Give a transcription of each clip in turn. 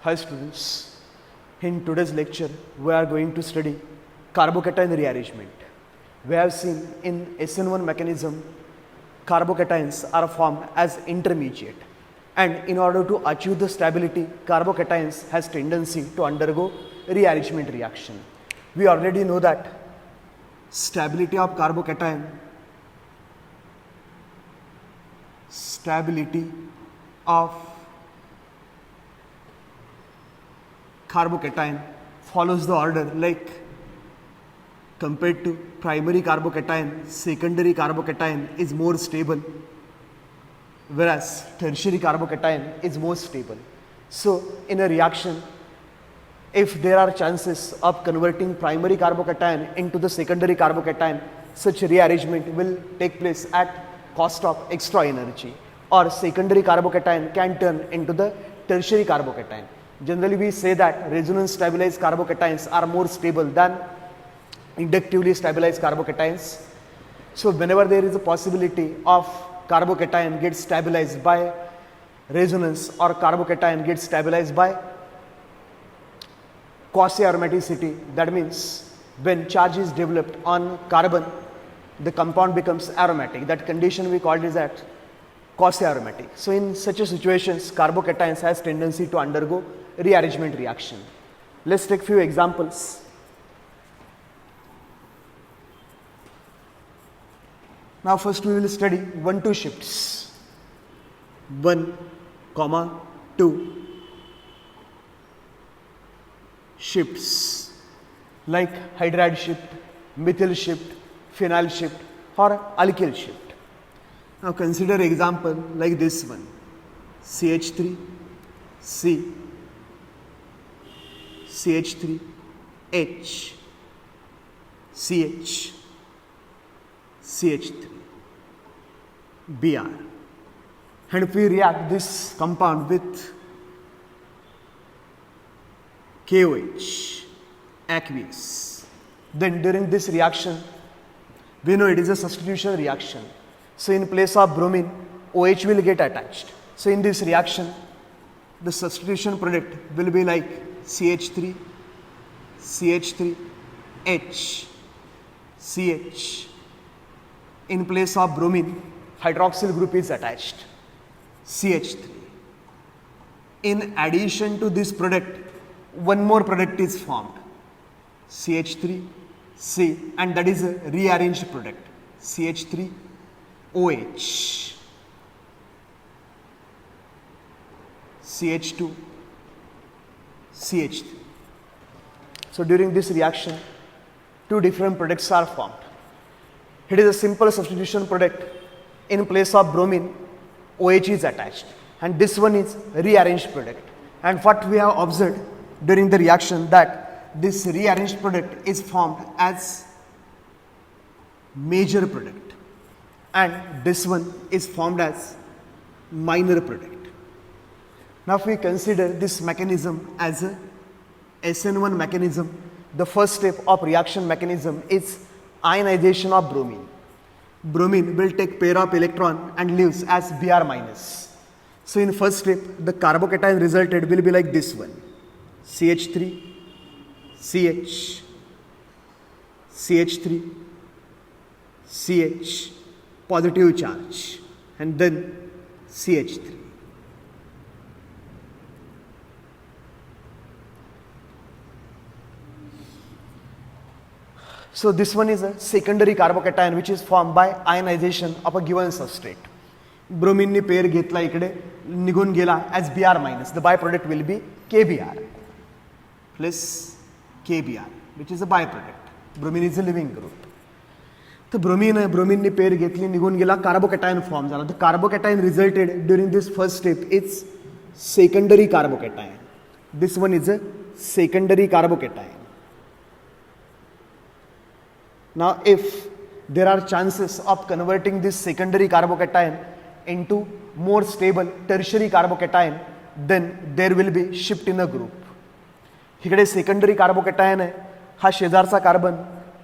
Hi students, in today's lecture we are going to study carbocation rearrangement. We have seen in SN1 mechanism carbocations are formed as intermediate, and in order to achieve the stability, carbocations has tendency to undergo rearrangement reaction. We already know that stability of carbocation follows the order like compared to primary carbocation, secondary carbocation is more stable, whereas tertiary carbocation is more stable. So in a reaction, if there are chances of converting primary carbocation into the secondary carbocation, such rearrangement will take place at cost of extra energy, or secondary carbocation can turn into the tertiary carbocation. Generally we say that resonance stabilized carbocations are more stable than inductively stabilized carbocations. So whenever there is a possibility of carbocation gets stabilized by resonance or carbocation gets stabilized by quasi-aromaticity, that means when charge is developed on carbon, the compound becomes aromatic. That condition we called is that quasi-aromatic. So in such a situations, carbocations has tendency to undergo rearrangement reaction. Let's take few examples. Now first we will study 1-2 shifts. 1, 2 shifts like hydride shift, methyl shift, phenyl shift or alkyl shift. Now consider example like this one, CH3, C, CH3, H, CH, CH3, Br. And if we react this compound with KOH, aqueous, then during this reaction, we know it is a substitution reaction. So in place of bromine, OH will get attached. So in this reaction, the substitution product will be like CH3, CH3, H, CH. In place of bromine, hydroxyl group is attached, CH3. In addition to this product, one more product is formed, CH3, C, and that is a rearranged product, CH3, OH, CH2, CH3. So during this reaction, two different products are formed. It is a simple substitution product. In place of bromine, OH is attached, and this one is rearranged product. And what we have observed during the reaction, that this rearranged product is formed as major product, and this one is formed as minor product. Now if we consider this mechanism as a SN1 mechanism, the first step of reaction mechanism is ionization of bromine. Bromine will take pair of electron and leaves as Br minus. So in first step, the carbocation resulted will be like this one, CH3, CH, CH3, CH, positive charge, and then CH3. So this one is a secondary carbocation which is formed by ionization of a given substrate. Bromine ने pair घेतला इकडे निघून गेला as Br minus. The byproduct will be KBr plus KBr, which is a byproduct. Bromine is a living group. तो bromine ने pair घेतली निघून गेला, carbocation form झाला. The carbocation resulted during this first step is secondary carbocation. This one is a secondary carbocation. Now if there are chances of converting this secondary carbocation into more stable tertiary carbocation, then there will be shift in a group. इकडे secondary carbocation आहे, हा शेजारचा carbon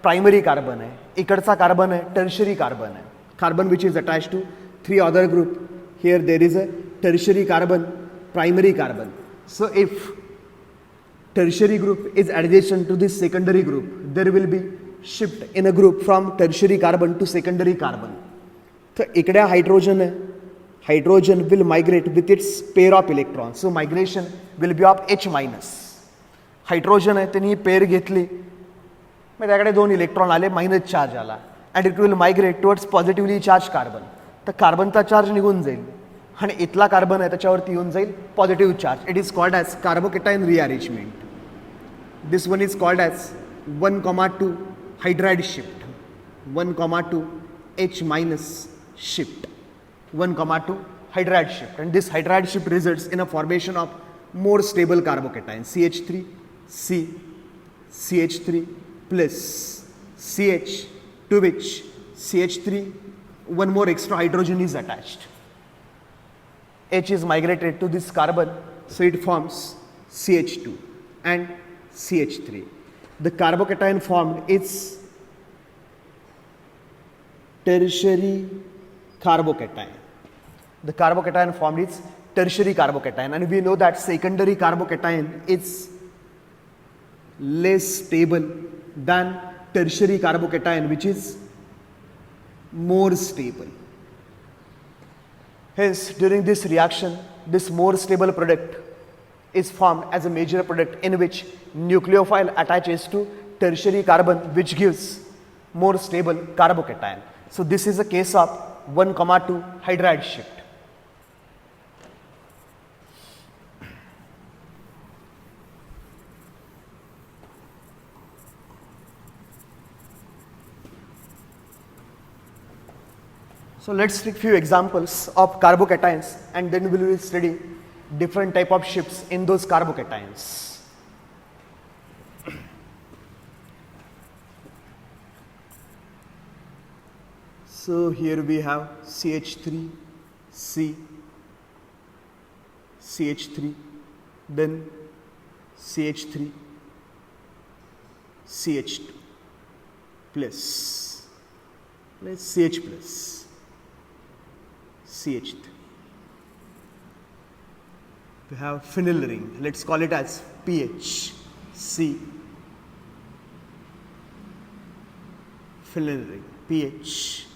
primary carbon आहे, इकडचा carbon आहे tertiary carbon आहे. Carbon which is attached to 3 other group. Here there is a tertiary carbon, primary carbon. So if tertiary group is adjacent to this secondary group, there will be shift in a group from tertiary carbon to secondary carbon. So इकडे hydrogen है, hydrogen will migrate with its pair of electrons. So migration will be of H minus. Hydrogen आहे त्यांनी pair घेतली मग त्याकडे 2 electron आले, minus charge आला and it will migrate towards positively charge carbon. तर कार्बनचा चार्ज निघून जाईल आणि इथला कार्बन आहे त्याच्यावरती येऊन जाईल positive charge. It is called as carbocation rearrangement. This one is called as 1,2 hydride shift, 1,2 H minus shift, 1,2 hydride shift, and this hydride shift results in a formation of more stable carbocation CH3 C CH3 plus CH, to which CH3 one more extra hydrogen is attached. H is migrated to this carbon, so it forms CH2 and CH3. The carbocation formed is tertiary carbocation. The carbocation formed is tertiary carbocation, and we know that secondary carbocation is less stable than tertiary carbocation, which is more stable. Hence, during this reaction, this more stable product is formed as a major product in which nucleophile attaches to tertiary carbon, which gives more stable carbocation. So this is a case of 1,2 hydride shift. So let's take few examples of carbocations and then we will study different type of shifts in those carbocations. So here we have CH3, C, CH3, then CH3, CH2 plus, CH plus, CH3. We have phenyl ring, let's call it as PH, C, phenyl ring, PH,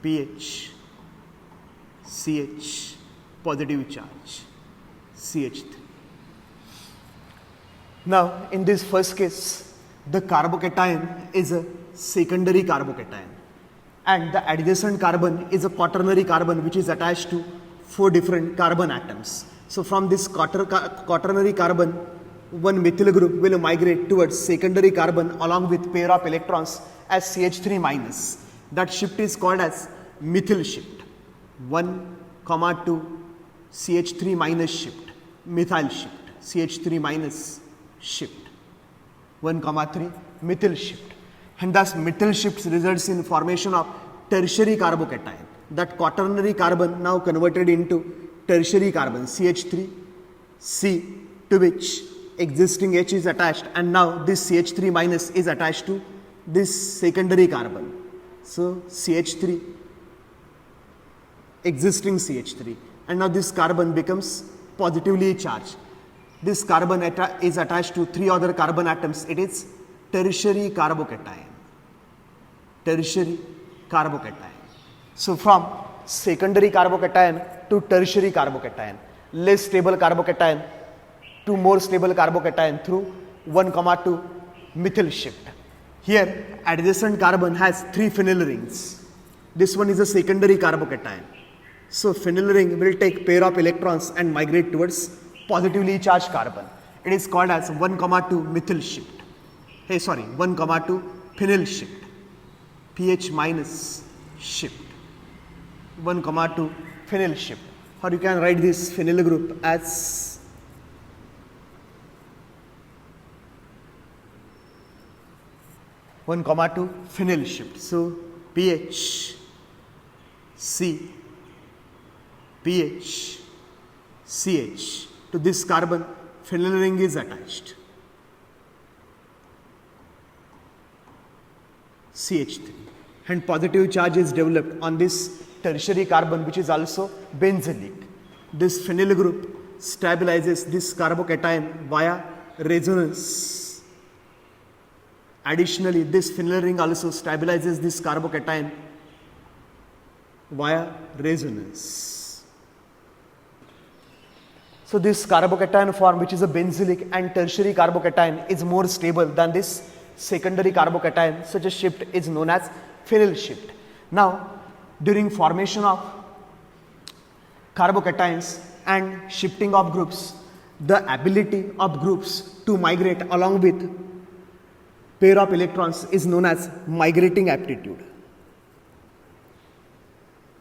PH, CH, positive charge, CH3. Now, in this first case, the carbocation is a secondary carbocation and the adjacent carbon is a quaternary carbon which is attached to 4 different carbon atoms. So, from this quaternary carbon, one methyl group will migrate towards secondary carbon along with pair of electrons as CH3 minus. That shift is called as methyl shift. 1,2 CH3 minus shift, methyl shift, CH3 minus shift, 1,3 methyl shift. And thus methyl shifts results in formation of tertiary carbocation. That quaternary carbon now converted into tertiary carbon CH3 C, to which existing H is attached, and now this CH3 minus is attached to this secondary carbon. So CH3, existing CH3, and now this carbon becomes positively charged. This carbon is attached to 3 other carbon atoms. It is tertiary carbocation. Tertiary carbocation. So from secondary carbocation to tertiary carbocation, less stable carbocation to more stable carbocation through 1,2 methyl shift. Here adjacent carbon has 3 phenyl rings. This one is a secondary carbocation. So phenyl ring will take pair of electrons and migrate towards positively charged carbon. It is called as 1,2 methyl shift. 1,2 phenyl shift. pH minus shift. 1,2 phenyl shift. Or you can write this phenyl group as one comma 2 phenyl shift. So pH C, pH CH, to this carbon phenyl ring is attached, CH3, and positive charge is developed on this tertiary carbon, which is also benzylic. This phenyl group stabilizes this carbocation via resonance. Additionally, this phenyl ring also stabilizes this carbocation via resonance. So this carbocation form, which is a benzylic and tertiary carbocation, is more stable than this secondary carbocation. Such a shift is known as phenyl shift. Now, during formation of carbocations and shifting of groups, the ability of groups to migrate along with pair of electrons is known as migrating aptitude.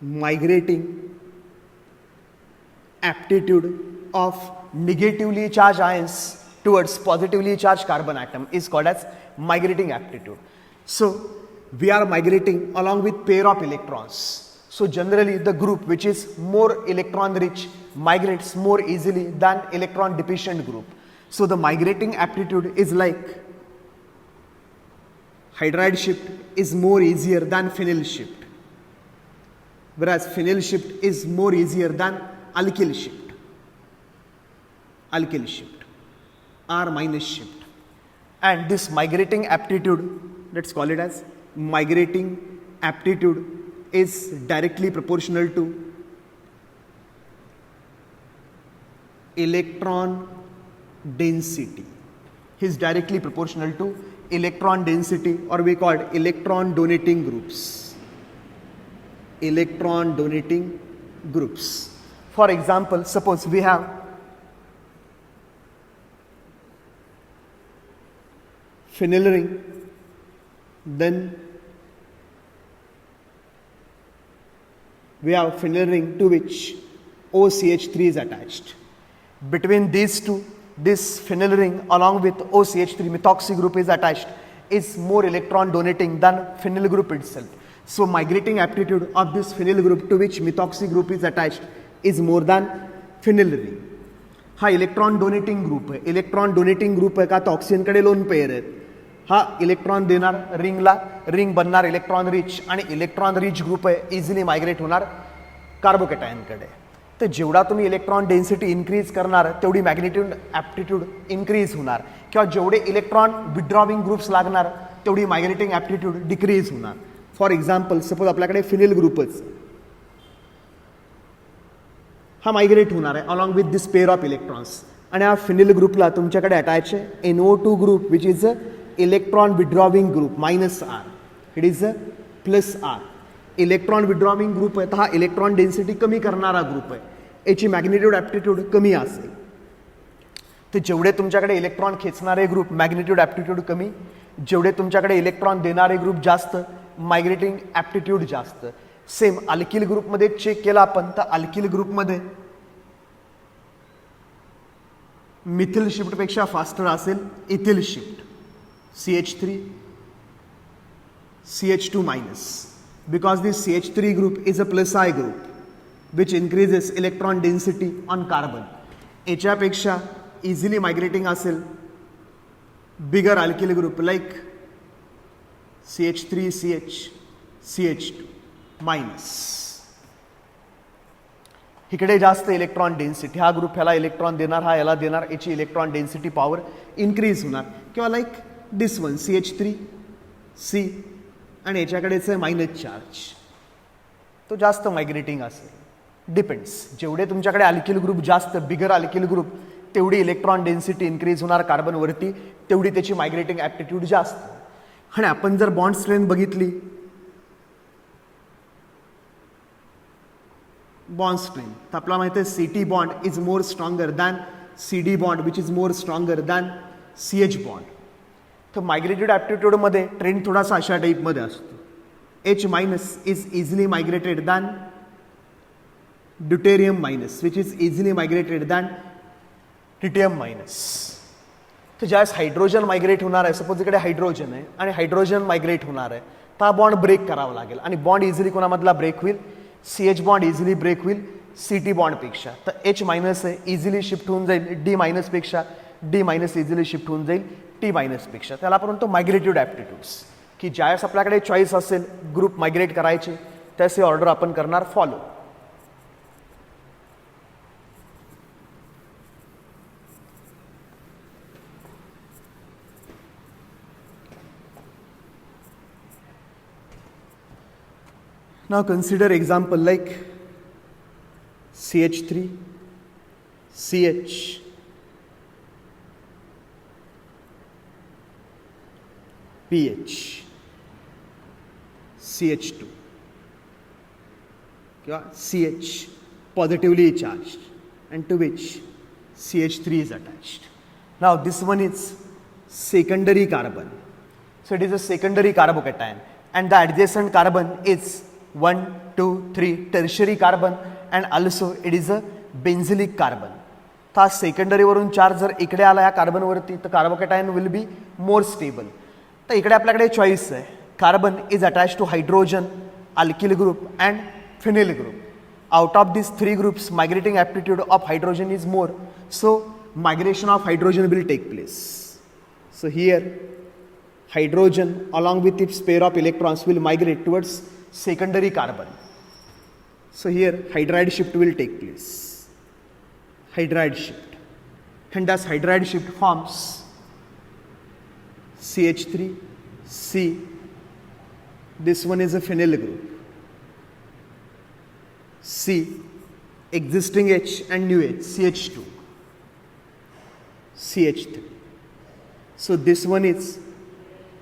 Migrating aptitude of negatively charged ions towards positively charged carbon atom is called as migrating aptitude. So we are migrating along with pair of electrons. So generally the group which is more electron rich migrates more easily than electron deficient group. So the migrating aptitude is like hydride shift is more easier than phenyl shift, whereas phenyl shift is more easier than alkyl shift. Alkyl shift or minus shift. And this migrating aptitude, let's call it as migrating aptitude, is directly proportional to electron density. Is directly proportional to electron density, or we call it electron donating groups. Electron donating groups. For example, suppose we have phenyl ring, then we have phenyl ring to which OCH3 is attached. Between these two, this phenyl ring along with OCH3 methoxy group is attached, is more electron donating than phenyl group itself. So migrating aptitude of this phenyl group to which methoxy group is attached is more than phenyl ring. हा electron donating group आहे. Electron donating group आहे का तर ऑक्सिजनकडे lone pair आहेत. हा electron देणार रिंगला, ring बनणार electron rich, आणि इलेक्ट्रॉन रिच ग्रुप आहे इझिली मायग्रेट होणार कार्बोकॅटायनकडे. तर जेवढा तुम्ही इलेक्ट्रॉन डेन्सिटी इन्क्रीज करणार तेवढी मॅग्नेट्यूड ॲप्टिट्यूड इन्क्रीज होणार, किंवा जेवढे इलेक्ट्रॉन विड्रॉविंग ग्रुप्स लागणार तेवढी मायग्रेटिंग ॲप्टिट्यूड डिक्रीज होणार. फॉर एक्झाम्पल सपोज आपल्याकडे फिनिल ग्रुपच हा मायग्रेट होणार आहे along with this pair of electrons, आणि हा फिनिल ग्रुपला तुमच्याकडे अटॅच आहे NO2 group which is a electron withdrawing group -R, it is a +R. Electron withdrawing group आहे तर हा इलेक्ट्रॉन डेन्सिटी कमी करणारा ग्रुप आहे, याची मॅग्नेट्यूड ॲप्टिट्यूड कमी असेल. तर जेवढे तुमच्याकडे इलेक्ट्रॉन खेचणारे ग्रुप मॅग्नेट्यूड ॲप्टिट्यूड कमी, जेवढे तुमच्याकडे इलेक्ट्रॉन देणारे ग्रुप जास्त मायग्रेटिंग ॲप्टिट्यूड जास्त. सेम अल्किल ग्रुपमध्ये चेक केला आपण तर अल्किल ग्रुपमध्ये मिथिल शिफ्टपेक्षा फास्टर असेल ethyl shift CH3 CH2 minus, because this CH3 group is a +I group which increases electron density on carbon. याच्यापेक्षा easily migrating असेल bigger alkyl group like CH3 CH CH2 minus. इकडे जास्त electron density, हा group ह्याला electron देणार, हा याला देणार, याची इलेक्ट्रॉन डेन्सिटी पॉवर इन्क्रीज होणार. किंवा लाईक दिस वन CH3 C आणि याच्याकडेच आहे मायनस चार्ज, तो जास्त मायग्रेटिंग असेल. डिपेंड्स, जेवढे तुमच्याकडे अल्किल ग्रुप जास्त बिगर अल्किल ग्रुप तेवढी इलेक्ट्रॉन डेन्सिटी इन्क्रीज होणार कार्बनवरती, तेवढी त्याची मायग्रेटिंग ॲप्टिट्यूड जास्त. आणि आपण जर बॉन्ड स्ट्रेंथ बघितली, बॉन्ड स्ट्रेंथ तर आपल्याला माहिती आहे CT bond is more stronger than CD bond which is more stronger than CH bond. तर मायग्रेटेड ॲप्टिट्यूडमध्ये ट्रेंड थोडासा अशा टाईपमध्ये असतो. H- is easily migrated than deuterium minus which is easily migrated than tritium minus. तर ज्यावेळेस hydrogen migrate होणार आहे, suppose इकडे हायड्रोजन आहे आणि हायड्रोजन मायग्रेट होणार आहे, तर हा बॉन्ड ब्रेक करावा लागेल, आणि बॉन्ड इझिली कोणामधला ब्रेक होईल, CH बॉन्ड इझिली ब्रेक होईल CT बॉन्डपेक्षा. तर H- आहे इझिली शिफ्ट होऊन जाईल D- पेक्षा, D- इझिली शिफ्ट होऊन जाईल T- पेक्षा. त्याला आपण म्हणतो मायग्रेटेड ॲप्टिट्यूड्स, की ज्यावेळेस आपल्याकडे चॉईस असेल ग्रुप मायग्रेट करायचे त्याचे ऑर्डर आपण करणार follow. Now consider example like CH3, CH, PH, CH2, CH positively charged and to which CH3 is attached. Now this one is secondary carbon. So it is a secondary carbocation and the adjacent carbon is 1, 2, 3 tertiary carbon and also it is a benzylic carbon. तर secondary वरून charge जर इकडे आला या carbon वरती तर carbocation will be more stable. तर इकडे आपल्याकडे चॉईस आहे. Carbon is attach two hydrogen, alkyl group and phenyl group. Out of these three groups, migrating aptitude of hydrogen is more. So migration of hydrogen will take place. So here hydrogen along with its pair of electrons will migrate towards secondary carbon. So here hydride shift will take place. Hydride shift. And thus hydride shift forms CH3, C. This one is a phenyl group. C, existing H and new H, CH2, CH3. So this one is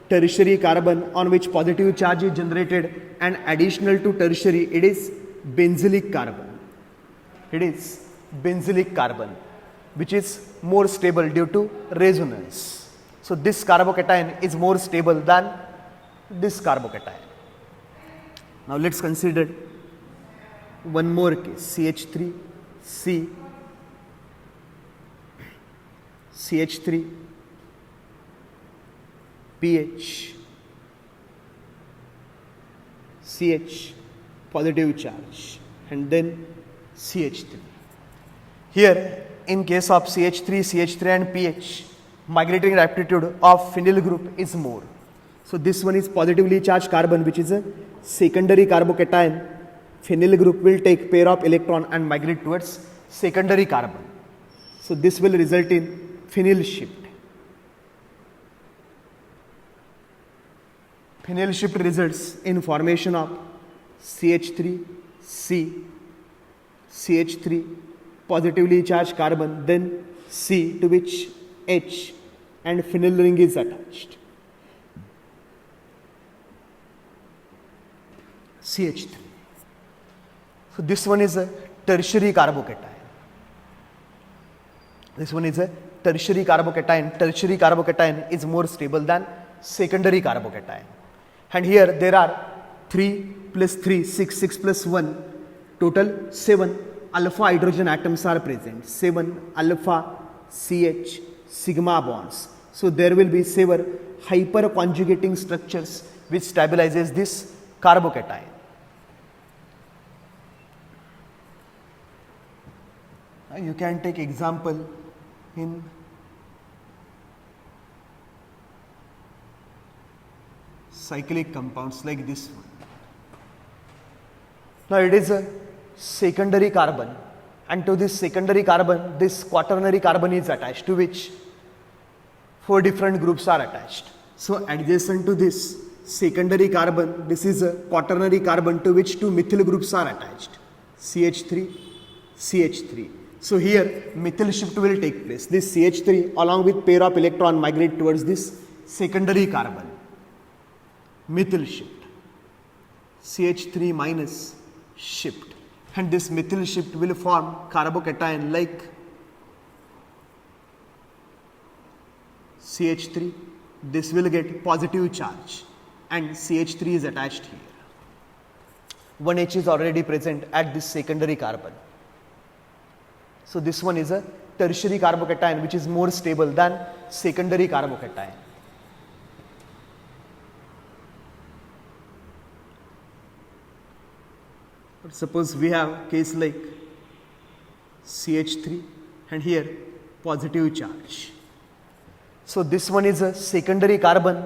tertiary carbon on which positive charge is generated and additional to tertiary it is benzylic carbon. It is benzylic carbon which is more stable due to resonance. So this carbocation is more stable than this carbocation. Now let's consider one more case, CH3, C, CH3, PH, CH, positive charge, and then CH3. Here, in case of CH3, CH3 and PH, migrating aptitude of phenyl group is more. So this one is positively charged carbon which is a secondary carbocation. Phenyl group will take pair of electron and migrate towards secondary carbon. So this will result in phenyl shift. Phenyl shift results in formation of CH3, C, CH3, positively charged carbon, then C to which H and phenyl ring is attached. CH3. So this one is a tertiary carbocation. This one is a tertiary carbocation. Tertiary carbocation is more stable than secondary carbocation. And here there are 3 plus 3, 6, 6 plus 1, total 7 alpha hydrogen atoms are present. 7 alpha CH sigma bonds. So there will be 7 hyperconjugating structures which stabilizes this carbocation. You can take example in cyclic compounds like this one. Now it is a secondary carbon and to this secondary carbon this quaternary carbon is attached to which 4 different groups are attached. So adjacent to this secondary carbon this is a quaternary carbon to which 2 methyl groups are attached, CH3, CH3. So here methyl shift will take place. This CH3 along with pair of electron migrate towards this secondary carbon. Methyl shift. CH3 minus shift. And this methyl shift will form carbocation like CH3. This will get positive charge and CH3 is attached here. 1H is already present at this secondary carbon. So this one is a tertiary carbocation which is more stable than secondary carbocation. But suppose we have case like CH3 and here positive charge. So this one is a secondary carbon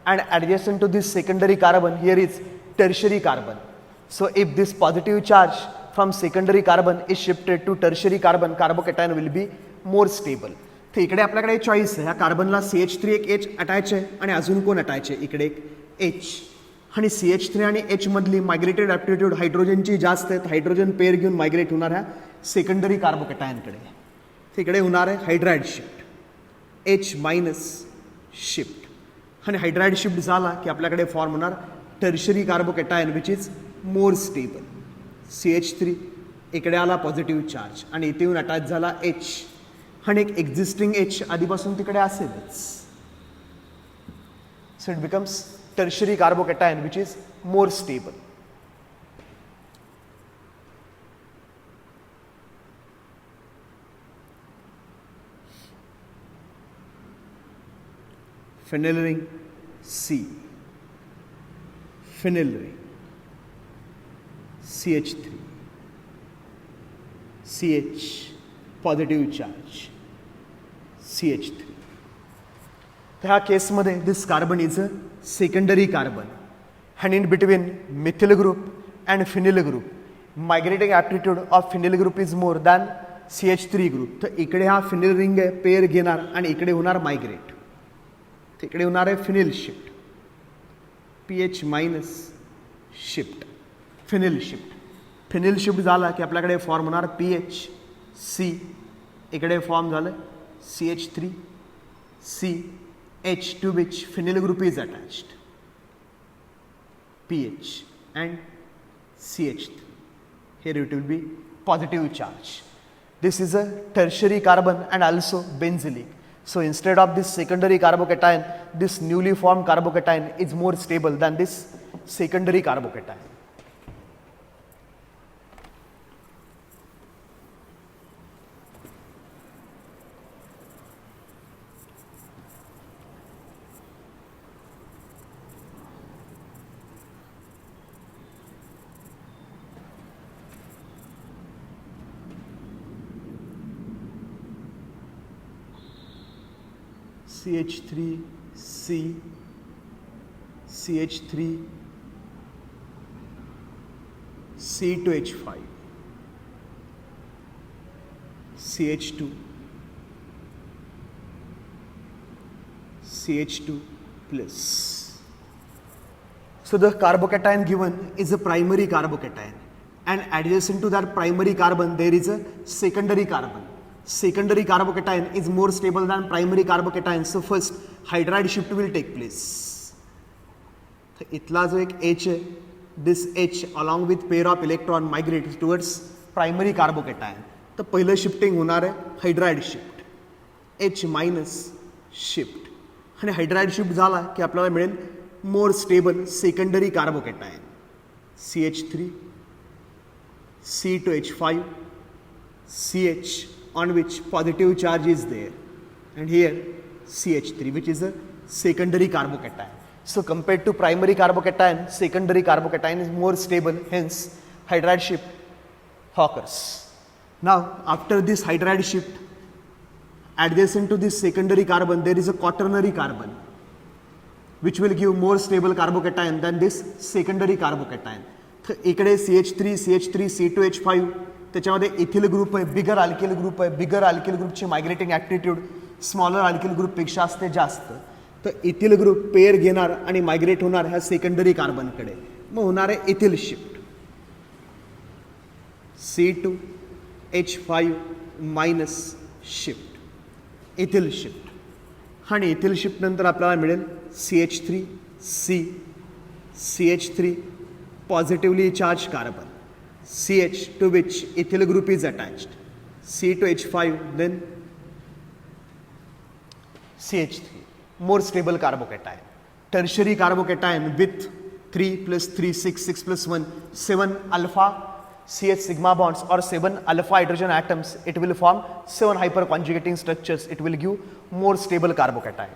and adjacent to this secondary carbon here is tertiary carbon. So if this positive charge from secondary carbon is shifted to tertiary carbon, carbocation will be more stable. तर इकडे आपल्याकडे choice आहे. ह्या कार्बनला CH3 एक H attach आहे आणि अजून कोण अटॅच आहे इकडे एक H. आणि CH3 आणि H मधली मायग्रेटेड ॲप्टिट्यूड हायड्रोजनची जास्त आहेत. हायड्रोजन पेअर घेऊन मायग्रेट होणार ह्या सेकंडरी कार्बोकॅटायनकडे. तिकडे होणार आहे hydride shift, H minus shift. आणि हायड्राइड शिफ्ट झाला की आपल्याकडे फॉर्म होणार tertiary carbocation which is more stable. CH3 इकडे आला पॉझिटिव्ह चार्ज आणि इथे येऊन अटॅच झाला H आणि एक एक्झिस्टिंग H आधीपासून तिकडे असेलच. So it becomes tertiary carbocation which is more stable. Phenyl ring C, phenyl ring CH3, CH positive charge CH3. ह्या केसमध्ये this carbon is a secondary carbon and in between methyl group and phenyl group migrating aptitude of phenyl group is more than CH3 group. तर इकडे हा phenyl ring आहे pair घेणार आणि इकडे होणार मायग्रेट. तिकडे होणार आहे phenyl shift, pH minus shift, phenyl shift. phenyl shift झाला की आपल्याकडे फॉर्म होणार pH C, इकडे फॉर्म झालं CH3 C H to which phenyl group is attached, pH and CH3. Here it will be positive charge. This is a tertiary carbon and also benzylic. So instead of this secondary carbocation, this newly formed carbocation is more stable than this secondary carbocation. CH3 C, CH3 C to H5, CH2 CH2 plus. So the carbocation given is a primary carbocation and adjacent to that primary carbon there is a secondary carbon. Secondary carbocation is more stable than primary carbocation. So first hydride shift will take place. So इतला जो एक H है, this H along with pair of electron migrates towards primary carbocation. तो पहिलं shifting होणार आहे hydride shift, H minus shift. आणि hydride shift झाला की आपल्याला मिळेल more stable secondary carbocation CH3 C to H5 CH on which positive charge is there and here CH3 which is a secondary carbocation. So compared to primary carbocation, secondary carbocation is more stable, hence hydride shift occurs. Now after this hydride shift, adjacent to this secondary carbon there is a quaternary carbon which will give more stable carbocation than this secondary carbocation. तर इकडे CH3 C2H5 त्याच्यामध्ये ethyl group आहे, बिगर alkyl group आहे. बिगर alkyl ग्रुपची मायग्रेटिंग aptitude smaller alkyl ग्रुपपेक्षा असते जास्त. तर ethyl group pair घेणार आणि मायग्रेट होणार ह्या सेकंडरी कार्बनकडे. मग होणार आहे ethyl shift C2H5 minus shift, ethyl shift. आणि इथिल शिफ्ट नंतर आपल्याला मिळेल CH3 C, CH3 positively charge carbon, CH to which ethyl group is attached, C to H5 then CH3, more stable carbocation. Tertiary carbocation with 3 plus 3 6 plus 1 7 alpha CH sigma bonds or 7 alpha hydrogen atoms. It will form 7 hyperconjugating structures. It will give more stable carbocation.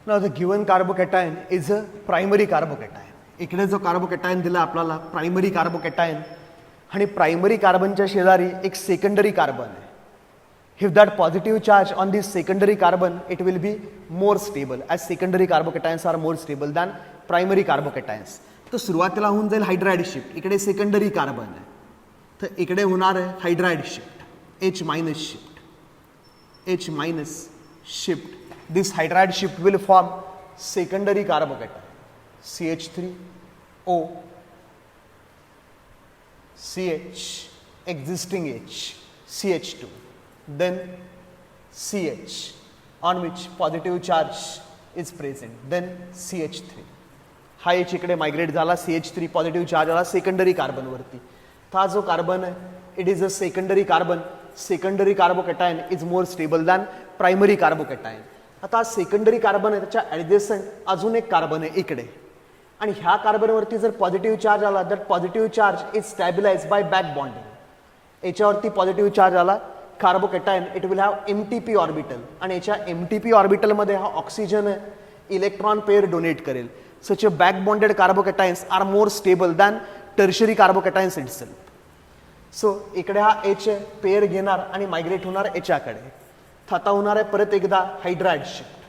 Now the given carbocation is a primary carbocation. इकडे जो carbocation दिला आपल्याला primary carbocation, आणि primary कार्बनच्या शेजारी एक secondary carbon आहे. If that positive charge on this secondary carbon, it will be more stable, as secondary carbocations are more stable than primary carbocations. तर सुरुवातीला होऊन जाईल हायड्राइड शिफ्ट. इकडे सेकंडरी कार्बन आहे, तर इकडे होणार आहे hydride shift, H minus shift, H minus shift. This hydride shift will form secondary carbocation CH3O CH existing H CH2, then CH on which positive charge is present, then CH3. हा H इकडे migrate झाला, CH3 positive charge आला secondary carbon वरती. हा जो carbon आहे it is a secondary carbon. Secondary carbocation is more stable than primary carbocation. आता secondary carbon आहे त्याच्या ॲडजेसंट अजून एक कार्बन आहे इकडे, आणि ह्या कार्बनवरती जर पॉझिटिव्ह चार्ज आला that positive charge is stabilize by back bonding. याच्यावरती पॉझिटिव्ह चार्ज आला carbocation, it will have MTP orbital, आणि याच्या MTP ऑर्बिटलमध्ये हा ऑक्सिजन इलेक्ट्रॉन पेअर डोनेट करेल. Such a back bonded carbocations are more stable than tertiary carbocations itself. So इकडे हा H pair घेणार आणि मायग्रेट होणार याच्याकडे. आता होणार आहे परत एकदा हायड्राइड शिफ्ट.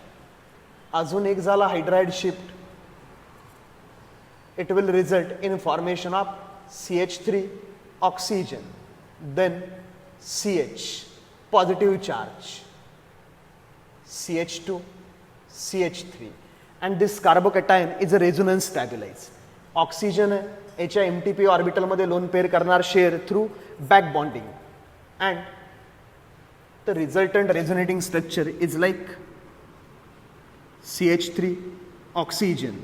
अजून एक झाला hydride shift. It will result in formation of CH3 oxygen, then CH positive charge, CH2 CH3, and this carbocation is a resonance stabilized. Oxygen याच्या MTP ऑर्बिटल मध्ये लोन पेअर करणार share through back bonding, and the resultant resonating structure is like CH3 oxygen,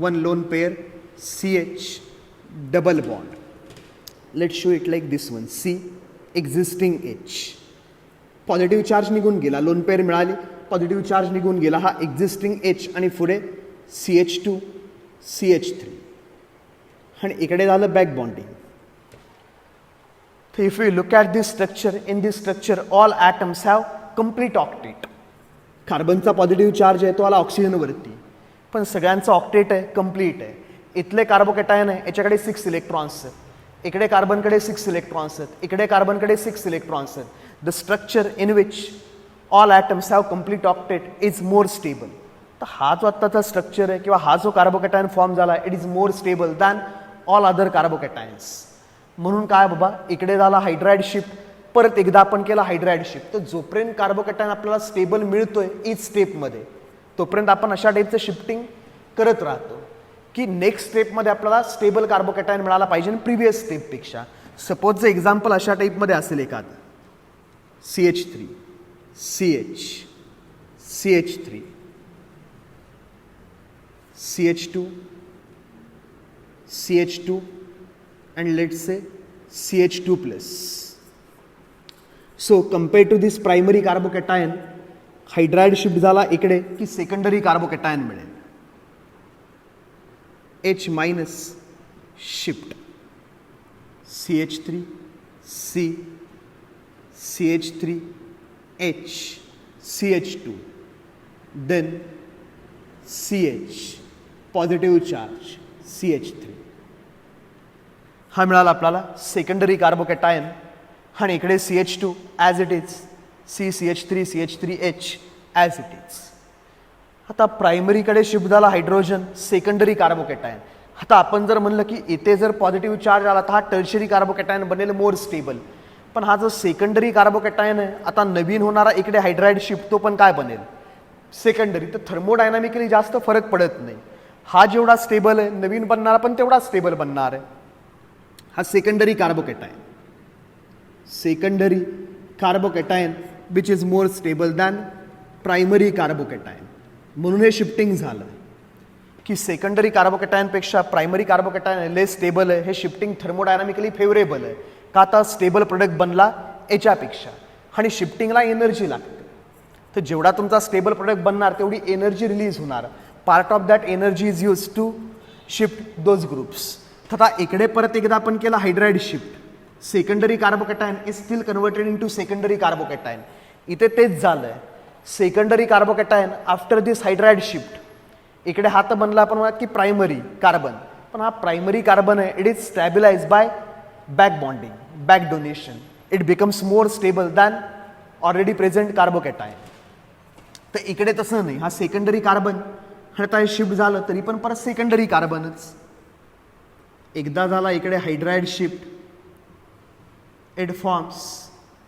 one lone pair CH double bond. Let's show it like this one. C existing H. Positive charge निघून गेला, lone pair मिळाली, positive charge निघून गेला, हा existing H आणि पुढे CH2 CH3, आणि इकडे झालं बॅक बॉन्डिंग. तर if you look at this structure, in this structure all atoms have complete octet. कार्बनचा पॉझिटिव्ह चार्ज आहे तो आला ऑक्सिजनवरती, पण सगळ्यांचा ऑक्टेट आहे, कम्प्लीट आहे. इथले कार्बोकॅटायन आहे याच्याकडे 6 इलेक्ट्रॉन्स आहेत, इकडे कार्बनकडे 6 इलेक्ट्रॉन्स आहेत, इकडे कार्बनकडे 6 इलेक्ट्रॉन्स आहेत. The structure in which all atoms have complete octet is more stable. तर हा जो आत्ताचा स्ट्रक्चर आहे किंवा हा जो कार्बोकॅटायन फॉर्म झाला it is more stable than all other carbocations. म्हणून काय बाबा इकडे झाला हायड्राइड शिफ्ट, परत एकदा आपण केला हायड्राइड शिफ्ट. तर जोपर्यंत कार्बोकॅटायन आपल्याला स्टेबल मिळतोय इच स्टेपमध्ये तोपर्यंत आपण अशा टाईपचं शिफ्टिंग करत राहतो की नेक्स्ट स्टेपमध्ये आपल्याला स्टेबल कार्बोकॅटायन मिळाला पाहिजे प्रिव्हियस स्टेपपेक्षा. सपोजचं एक्झाम्पल अशा टाईपमध्ये असेल एखादं CH3 CH CH3 CH2 CH2 and let's say CH2 plus. So compared to this primary carbocation, hydride shift झाला इकडे की सेकंडरी कार्बोकॅटायन मिळेल. H minus shift CH3 C CH3 H CH2 then CH positive charge CH3. हा मिळाला आपल्याला secondary carbocation, आणि इकडे CH2 as it is CH3 CH3H as it is. आता प्रायमरीकडे शिफ्ट झाला हायड्रोजन, सेकंडरी कार्बोकॅटायन. आता आपण जर म्हणलं की इथे जर पॉझिटिव्ह चार्ज आला तर हा टर्शरी कार्बोकॅटायन बनेल मोर स्टेबल, पण हा जो सेकंडरी कार्बोकॅटायन आहे आता नवीन होणारा इकडे हायड्राइड शिफ्ट तो पण काय बनेल सेकंडरी. तर थर्मोडायनामिकली जास्त फरक पडत नाही. हा जेवढा स्टेबल आहे नवीन बनणारा पण तेवढा स्टेबल बनणार आहे. हा secondary carbocation, secondary carbocation which is more stable than primary carbocation. म्हणून हे शिफ्टिंग झालं की सेकंडरी कार्बोकॅटायनपेक्षा प्रायमरी कार्बोकॅटायन लेस स्टेबल आहे. हे शिफ्टिंग थर्मोडायनामिकली फेवरेबल आहे का, आता स्टेबल प्रोडक्ट बनला याच्यापेक्षा, आणि शिफ्टिंगला एनर्जी लागते. तर जेवढा तुमचा स्टेबल प्रोडक्ट बनणार तेवढी एनर्जी रिलीज होणार. Part of that energy is use to shift those groups. आता इकडे परत एकदा आपण केला hydride shift, secondary carbocation is still converted into secondary carbocation. इथे तेच झालंय, secondary carbocation after this hydride shift, इकडे हा तर बनला आपण म्हणा की प्रायमरी कार्बन, पण हा प्रायमरी कार्बन आहे, it is stabilize by back bonding, back donation, it becomes more stable than already present carbocation. तर इकडे तसं नाही, हा सेकंडरी कार्बन आता शिफ्ट झालं तरी पण परत सेकंडरी कार्बनच. एकदा झाला इकडे hydride shift, it forms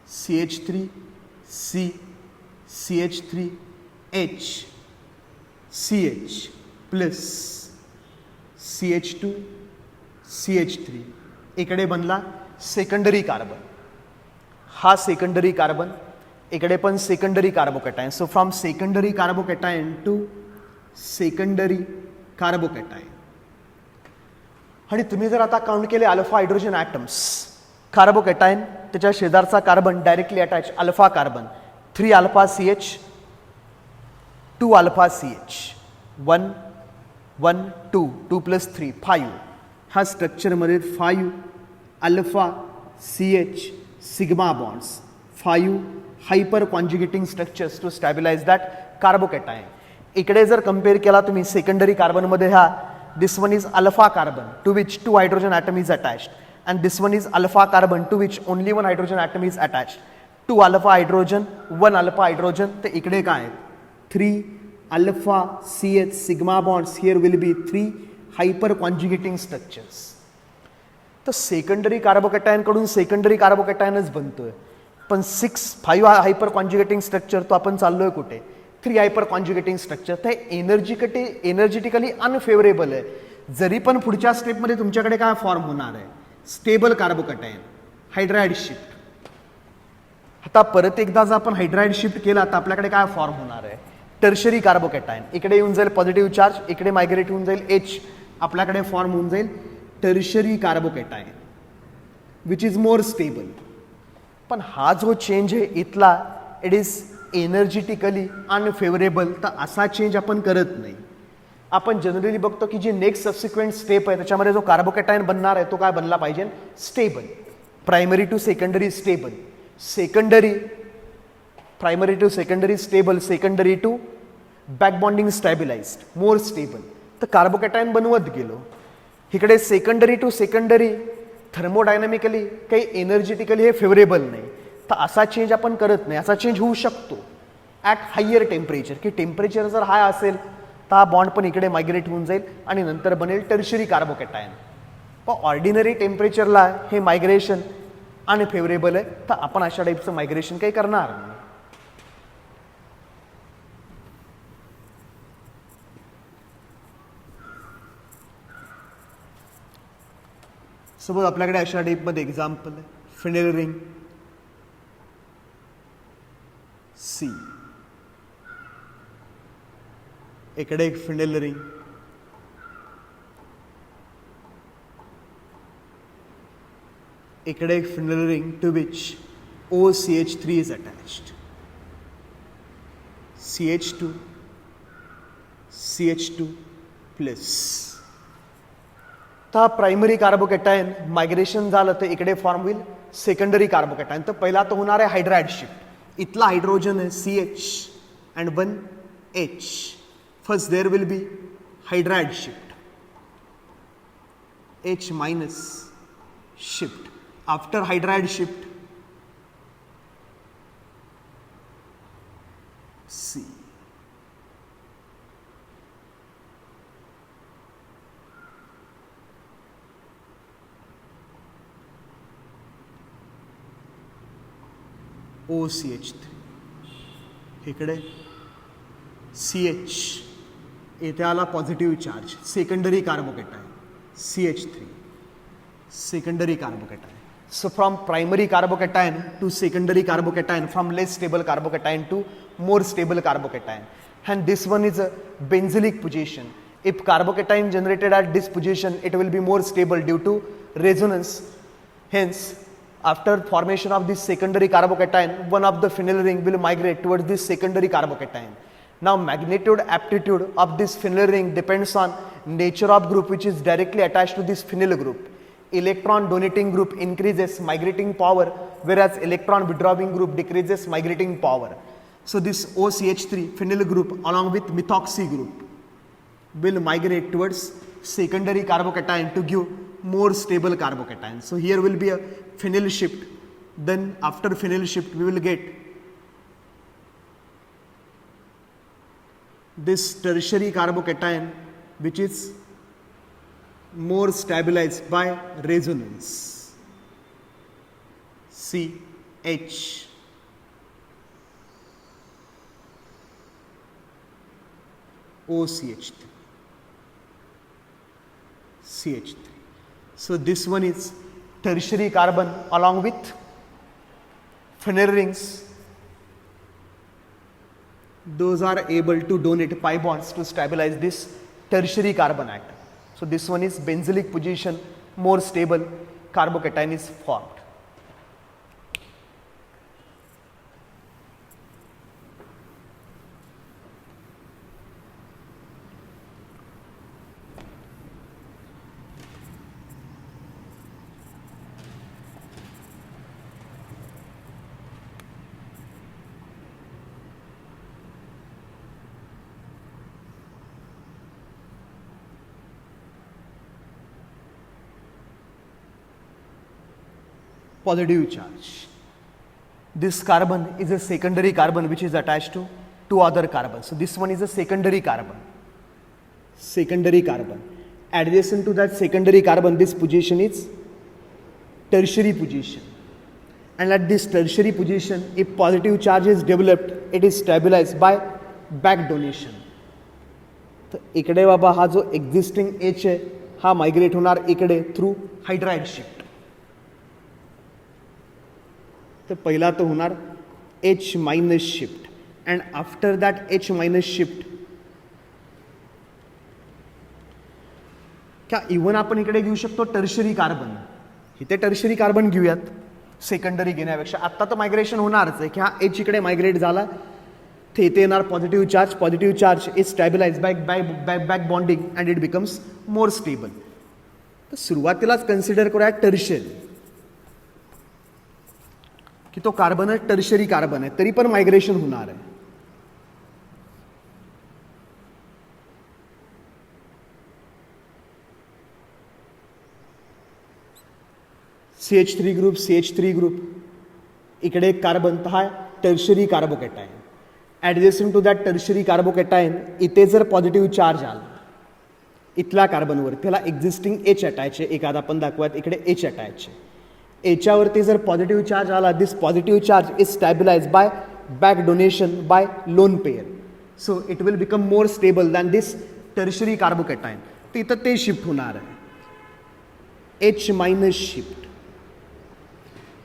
CH3 C CH3 H CH plus CH2 CH3, इकडे बनला सेकंडरी कार्बन. हा सेकंडरी कार्बन, इकडे पण secondary carbocation. So from secondary carbocation to secondary carbocation. आणि तुम्ही जर आता काउंट केले अल्फा हायड्रोजन ॲटम्स, कार्बोकॅटायन त्याच्या शेजारचा carbon directly attach alpha carbon, 3 alpha CH 2 alpha CH 1 1 2 2 plus 3 5. ह्या स्ट्रक्चरमध्ये 5 alpha CH sigma bonds, 5 hyperconjugating structures to stabilize that carbocation. इकडे जर कम्पेअर केला तुम्ही सेकंडरी कार्बनमध्ये, ह्या this one is alpha carbon to which 2 hydrogen atom is attached, and this one is alpha carbon to which only 1 hydrogen atom is attached. 2 alpha hydrogen 1 alpha hydrogen. तर इकडे काय आहे, 3 alpha CH sigma bonds, here will be 3 hyper conjugating structures. तर secondary carbocation कडून secondary कार्बोकॅटायनच बनतोय, पण 5 hyper conjugating structure तो आपण चाललोय कुठे, 3 हायपर कॉन्जुगेटिंग स्ट्रक्चर. ते एनर्जिटिकली अनफेवरेबल आहे. जरी पण पुढच्या स्टेपमध्ये तुमच्याकडे काय फॉर्म होणार आहे, स्टेबल कार्बोकॅटायन, हायड्राइड शिफ्ट. आता परत एकदा जर आपण हायड्राइड शिफ्ट केला तर आपल्याकडे काय फॉर्म होणार आहे, टर्शरी कार्बोकॅटायन. इकडे येऊन जाईल पॉझिटिव्ह चार्ज, इकडे मायग्रेट होऊन जाईल H, आपल्याकडे फॉर्म होऊन जाईल tertiary carbocation which is more stable. पण हा जो चेंज आहे इथला, इट इज एनर्जिटिकली अनफेवरेबल. तर असा चेंज आपण करत नाही. आपण जनरली बघतो की जी नेक्स्ट सबसिक्वेंट स्टेप आहे त्याच्यामध्ये जो कार्बोकॅटायन बनणार आहे तो काय बनला पाहिजे, stable. Primary to secondary stable, secondary primary to secondary stable, secondary to back bonding stabilized, more stable. तर कार्बोकॅटायन बनवत गेलो. इकडे सेकंडरी टू सेकंडरी थर्मोडायनॅमिकली काही एनर्जेटिकली हे फेवरेबल नाही. तर असा चेंज आपण करत नाही. असा चेंज होऊ शकतो ॲट हायर टेम्परेचर, की टेम्परेचर जर हाय असेल तर हा बॉन्ड पण इकडे मायग्रेट होऊन जाईल आणि नंतर बनेल टर्शरी कार्बोकॅटायन. पण ऑर्डिनरी टेम्परेचरला हे मायग्रेशन अनफेवरेबल आहे, तर आपण अशा टाईपचं मायग्रेशन काही करणार नाही. सपोज आपल्याकडे अशा टाईपमध्ये एक्झाम्पल आहे, फिनेल रिंग C, इकडे एक फिनेल रिंग, इकडे एक phenyl ring to which OCH3 is attached, CH2 CH2 plus. तर प्रायमरी कार्बोकॅटायन मायग्रेशन झालं तर इकडे फॉर्म होईल सेकंडरी कार्बोकॅटायन. तर पहिला तो होणार आहे हायड्राइड शिफ्ट. इथला हायड्रोजन आहे CH and 1 H. First there will be hydride shift, H minus shift. After hydride shift, C. OCH3. इकडे CH, इथे आला positive charge, secondary carbocation CH3, secondary carbocation. So from primary carbocation to secondary carbocation, from less stable carbocation to more stable carbocation, and this one is a benzylic position. If carbocation generated at this position, it will be more stable due to resonance. Hence, after formation of this secondary carbocation, one of the phenyl ring will migrate towards this secondary carbocation. Now magnitude aptitude of this phenyl ring depends on nature of group which is directly attached to this phenyl group. Electron donating group increases migrating power, whereas electron withdrawing group decreases migrating power. So this OCH3 phenyl group along with methoxy group will migrate towards secondary carbocation to give more stable carbocation. So here will be a phenyl shift. Then after phenyl shift we will get this tertiary carbocation which is more stabilized by resonance. CH OCH3 CH3. So this one is tertiary carbon along with phenyl rings. Those are able to donate pi bonds to stabilize this tertiary carbon atom. So this one is benzylic position, more stable carbocation is formed. Positive charge. This carbon is a secondary carbon which is attached to two other carbons. So this one is a secondary carbon. Secondary carbon. Adjacent to that secondary carbon, this position is tertiary position. And at this tertiary position, if positive charge is developed, it is stabilized by back donation. तो इकडे बाबा हा जो existing H आहे हा migrate होणार इकडे through hydride shift. तो पहिला तो होणार H minus shift and after that H minus shift क्या इव्हन आपण इकडे घेऊ शकतो टर्शरी कार्बन. इथे टर्शरी कार्बन घेऊयात सेकंडरी घेण्यापेक्षा. आत्ता तर मायग्रेशन होणारच आहे की हा H इकडे मायग्रेट झाला तर इथे येणार positive charge is stabilize back bonding and it becomes more stable. तर सुरुवातीलाच कन्सिडर करूया टर्शरी की तो कार्बन टर्शरी कार्बन आहे तरी पण मायग्रेशन होणार आहे. CH3 ग्रुप इकडे एक कार्बन तर हा tertiary carbocation. Adjacent to that tertiary carbocation इथे जर पॉझिटिव्ह चार्ज आला इथला कार्बनवर त्याला एक्झिस्टिंग H अटॅच आहे. एखादा आपण दाखवूयात इकडे H अटॅच आहे. याच्यावरती जर पॉझिटिव्ह चार्ज आला this positive charge is stabilize by back donation by lone pair. So it will become more stable than this tertiary carbocation. तर इथं ते शिफ्ट होणार आहे H मायनस शिफ्ट.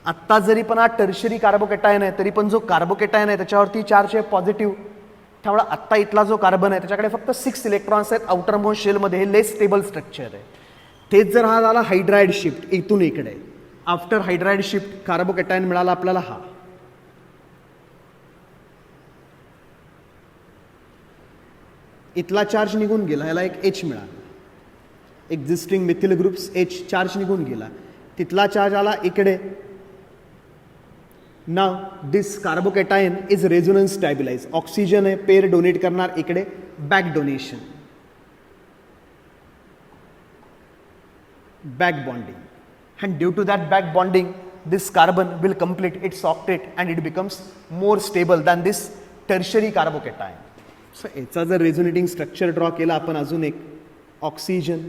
आत्ता जरी पण हा टर्शरी कार्बोकॅटायन आहे तरी पण जो कार्बोकॅटायन आहे त्याच्यावरती चार्ज आहे पॉझिटिव्ह. त्यामुळे आत्ता इथला जो कार्बन आहे त्याच्याकडे फक्त 6 इलेक्ट्रॉन्स आहेत आउटर मोस्ट शेलमध्ये. हे लेस स्टेबल स्ट्रक्चर आहे. तेच जर हा झाला हायड्राइड शिफ्ट इथून इकडे आफ्टर हायड्राइड शिफ्ट कार्बोकॅटायन मिळाला आपल्याला हा. इथला चार्ज निघून गेला ह्याला एक H मिळाला. Existing methyl groups H charge निघून गेला. तिथला चार्ज आला इकडे. Now this carbocation is resonance स्टॅबिलाइज. Oxygen आहे पेर डोनेट करणार इकडे back donation back bonding. And due to that back bonding, this carbon will complete its octet and it becomes more stable than this tertiary carbocation. So, याचा जर resonating structure draw केला आपण अजून एक oxygen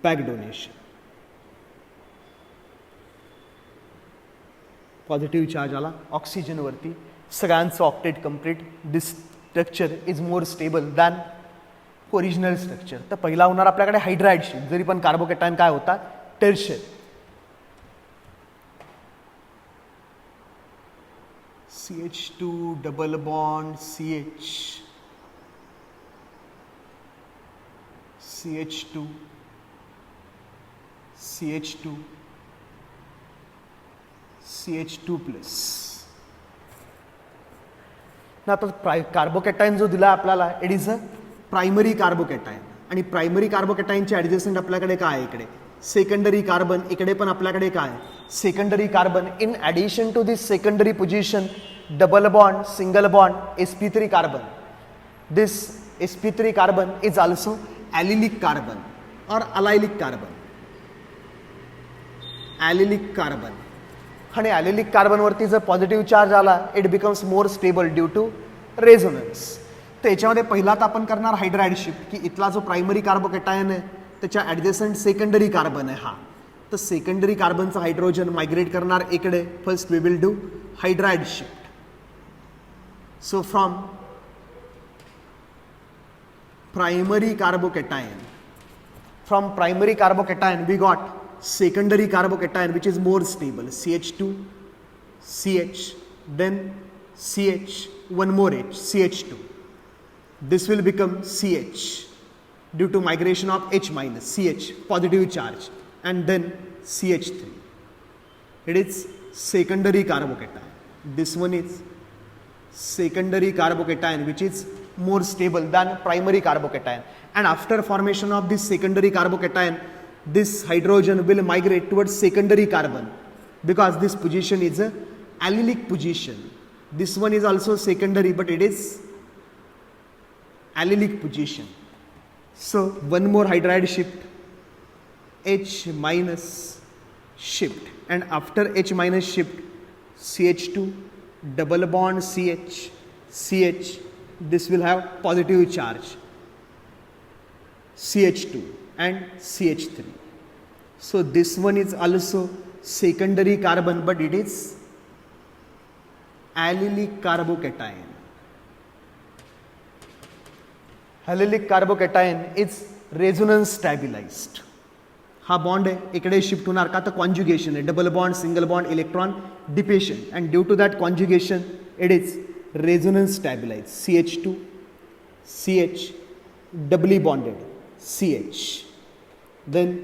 back donation positive charge आला oxygen वरती सगळ्यांचं octet complete. This structure is more stable than original structure. तर पहिला होणार आपल्याकडे हायड्राइड शिफ्ट जरी पण कार्बोकॅटायन काय होता tertiary. CH2 double bond CH CH2 CH2 CH2 plus. ना आता कार्बोकॅटायन जो दिला आपल्याला it is a primary carbocation आणि प्रायमरी कार्बोकॅटायनचे ॲडजस्टंट आपल्याकडे काय आहे इकडे सेकंडरी कार्बन, इकडे पण आपल्याकडे काय secondary carbon. In addition to this secondary position double bond, single bond, sp3 carbon. This sp3 carbon is also allylic carbon or allylic carbon. Allylic carbon आणि ॲलिलिक कार्बनवरती जर पॉझिटिव्ह चार्ज आला it becomes more stable due to resonance. तर याच्यामध्ये पहिलाच आपण करणार hydride shift की इथला जो प्रायमरी कार्बोकॅटायन आहे त्याच्या ॲडजस्टंट सेकंडरी कार्बन आहे हा. तर सेकंडरी कार्बनचा हायड्रोजन मायग्रेट करणार इकडे. First we will do hydride shift. So from primary carbocation, from primary carbocation we got secondary carbocation which is more stable, CH2 CH, then CH, one more H, CH2. This will become CH due to migration of H minus, CH positive charge, and then CH3. It is secondary carbocation. This one is secondary carbocation which is more stable than primary carbocation. And after formation of this secondary carbocation, this hydrogen will migrate towards secondary carbon because this position is a allylic position. This one is also secondary but it is allylic position. So one more hydride shift, H minus shift, and after H minus shift CH2 double bond CH, CH, this will have positive charge, CH2 and CH3. So this one is also secondary carbon but it is allylic carbocation. Allylic carbocation is resonance stabilized. हा bond आहे इकडे shift होणार का तर conjugation आहे, double bond single bond electron depletion, and due to that conjugation it is resonance stabilized, CH2 CH doubly bonded CH, then